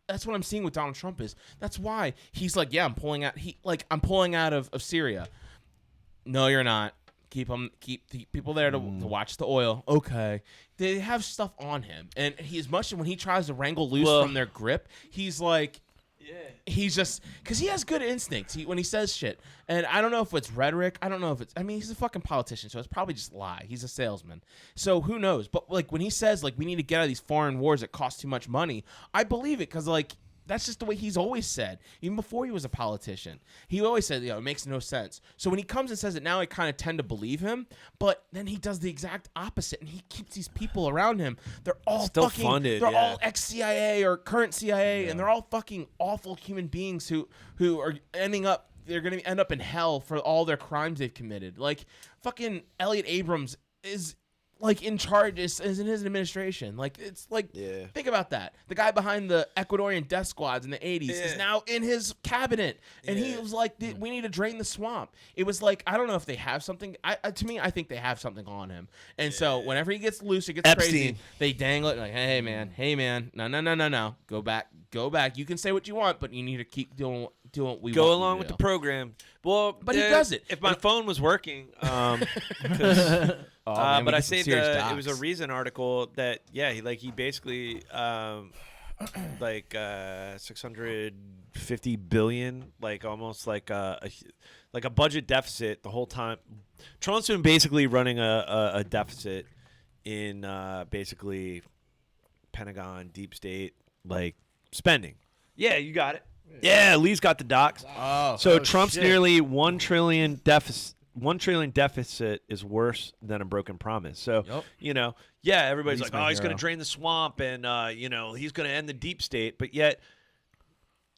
that's what I'm seeing with Donald Trump is. That's why he's like, yeah, I'm pulling out of Syria. No, you're not. Keep the people there to watch the oil. Okay. They have stuff on him. And as much as when he tries to wrangle loose from their grip, he's like, he's just, because he has good instincts when he says shit. And I don't know if it's rhetoric. I don't know if it's, I mean, he's a fucking politician, so it's probably just lie. He's a salesman. So who knows? But like when he says, like, we need to get out of these foreign wars that cost too much money, I believe it because, like, that's just the way he's always said, even before he was a politician. He always said, it makes no sense. So when he comes and says it now, I kind of tend to believe him. But then he does the exact opposite, and he keeps these people around him. They're all Still fucking funded, They're yeah. all ex-CIA or current CIA, and they're all fucking awful human beings who are ending up. They're gonna end up in hell for all their crimes they've committed. Like fucking Elliot Abrams is like in charge is in his administration. Like it's like think about that. The guy behind the Ecuadorian death squads in the 80s is now in his cabinet, and he was like, "We need to drain the swamp." It was like I don't know if they have something. To me, I think they have something on him. And so whenever he gets loose or gets Epstein. crazy, they dangle it like, "Hey man, no, go back. You can say what you want, but you need to keep doing what we Go want along you with to the do." program. Well, But he does it. If my phone was working, Man, we but I get some saved serious it was a docs. Reason article that he basically like 650 billion, like almost like a budget deficit the whole time. Trump's been basically running a deficit in basically Pentagon, deep state, like spending. Yeah, you got it. Yeah, Lee's got the docs. So Trump's shit. nearly $1 trillion deficit. $1 trillion deficit is worse than a broken promise. So, everybody's Lee's like, my oh, he's going hero. to drain the swamp and, he's going to end the deep state. But yet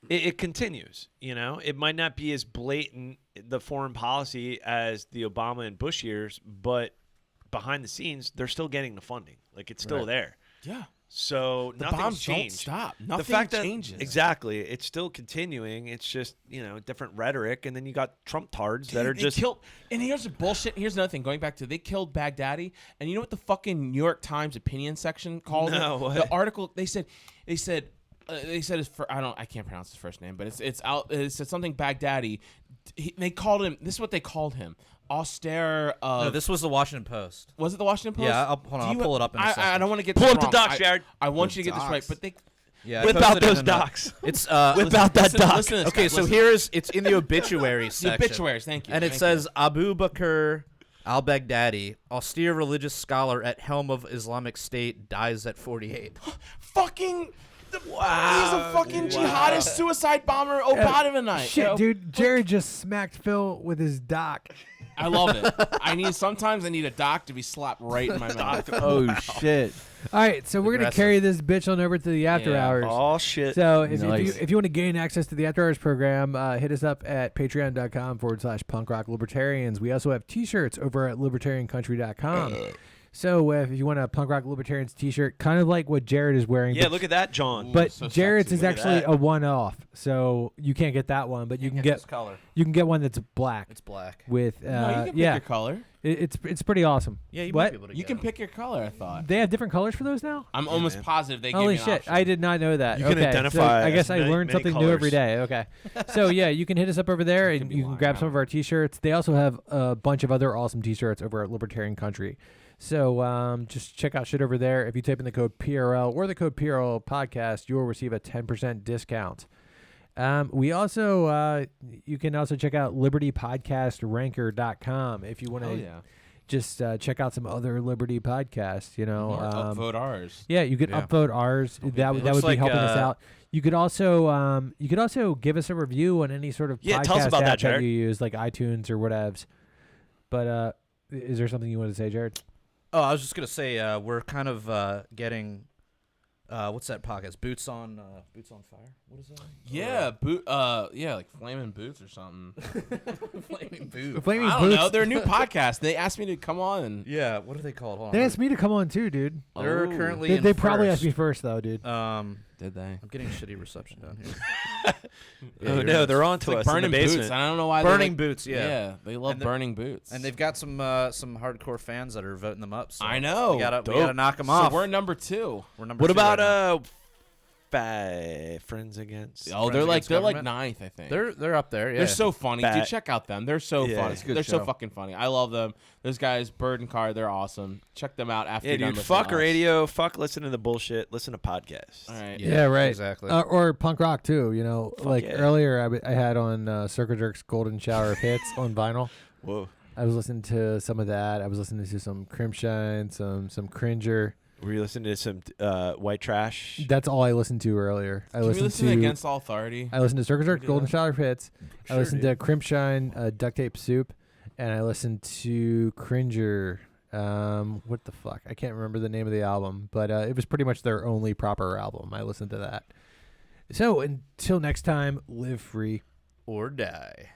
it continues, It might not be as blatant, the foreign policy, as the Obama and Bush years, but behind the scenes, they're still getting the funding. Like, it's still there. Yeah. So The nothing's bombs don't changed. stop. The Nothing fact changes. that exactly, it's still continuing. It's just different rhetoric, and then you got Trump tards that are They just killed, and here's the bullshit. Here's another thing. Going back to they killed Baghdadi, and you know what the fucking New York Times opinion section called No, it? what? The article they said his I can't pronounce his first name, but it's out. It said something Baghdadi. They called him. This is what they called him. Austere. No, this was the Washington Post. Was it the Washington Post? Yeah, hold on, I'll pull it up in a I second. don't want to get Pull this up the wrong. docs, Jared. I want you to The get this right, docs. but they. Yeah, I whip posted out it in those the- docs. It's Whip out that doc. Listen to this, okay. guys, So listen. it's in the obituary section. The obituaries. Thank you. And it Thank says Abu Bakr al-Baghdadi, austere religious scholar at helm of Islamic State, dies at 48. fucking. He's a fucking jihadist, suicide bomber, Obadamite. Shit, dude. Jared just smacked Phil with his doc. I love it. Sometimes I need a dock to be slapped right in my mouth. Oh shit! All right, so we're gonna Aggressive. carry this bitch on over to the after Yeah. hours. Oh shit. So Nice. if you want to gain access to the After Hours program, hit us up at patreon.com/punk rock libertarians. We also have t-shirts over at libertariancountry.com. So if you want a Punk Rock Libertarians t-shirt, kind of like what Jared is wearing. Yeah, but, look at that, John. but so Jared's sexy. is Look at actually that. a one-off, so you can't get that one, but you can Get get this color. one that's black It's black. with No, you can pick yeah, your color. It's pretty awesome. Yeah, you What? might be able to You get can 'em. pick your color. I thought. They have different colors for those now. I'm Yeah, almost man. positive they Holy gave me an shit! option. I did not know that. You can okay, identify so I as guess I many- learned many something new every colors. day. Okay, so yeah, you can hit us up over there, I could and be you can lying grab now. some of our t-shirts. They also have a bunch of other awesome t-shirts over at Libertarian Country. So just check out shit over there. If you type in the code PRL or the code PRL podcast, you will receive a 10% discount. We also you can also check out libertypodcastranker.com if you want to Oh yeah. just check out some other Liberty podcasts. You know, Or upvote ours. yeah, you could Yeah. upvote ours. That'd be That big. would Looks be helping like, us out. You could also give us a review on any sort of Yeah, podcast tell us about app that, Jared. you use, like iTunes or whatevs. But is there something you want to say, Jared? Oh, I was just gonna say we're kind of getting what's that podcast? Boots on Fire. What is that? Yeah, yeah, like Flaming Boots or something. Flaming Boots. Flaming I don't Boots. know. They're a new podcast. They asked me to come on. And, Yeah, what are they called? Hold on. They asked me to come on too, dude. They're Oh. currently They, in they probably first. asked me first, though, dude. Did they? I'm getting shitty reception down here. Oh you're no, right. they're on It's to like us in the Burning basement. Boots. I don't know why. Burning they Boots. Yeah. they love And the- Burning Boots. And they've got some hardcore fans that are voting them up. So I know. We gotta Dope. knock them so off. we're number 2. We're number What 2 about right now. Friends Against? Oh, Friends Against they're like Government? 9th, I think. They're up there. Yeah. They're so funny, dude. Bat- Check out them. They're so Yeah, funny. it's a good They're so show. fucking funny. I love them. Those guys, Bird and Car, they're awesome. Check them out after Yeah, you're done dude. listening Fuck to us. radio. Fuck listening to the bullshit. Listen to podcasts. All right. Yeah, right. Exactly. Or punk rock too. You know, Fuck like yeah. earlier, I had on Circle Jerk's Golden Shower of Hits on vinyl. Whoa. I was listening to some of that. I was listening to some Crimshine, some Cringer. Were you listening to some white trash? That's all I listened to earlier. I Can we listened listen to to Against All Authority? I listened to Circle Jerk's do Golden that? Shower of Hits. I Sure, listened dude. to Crimshine, Duct Tape Soup, and I listened to Cringer. What the fuck? I can't remember the name of the album, but it was pretty much their only proper album. I listened to that. So until next time, live free. Or die.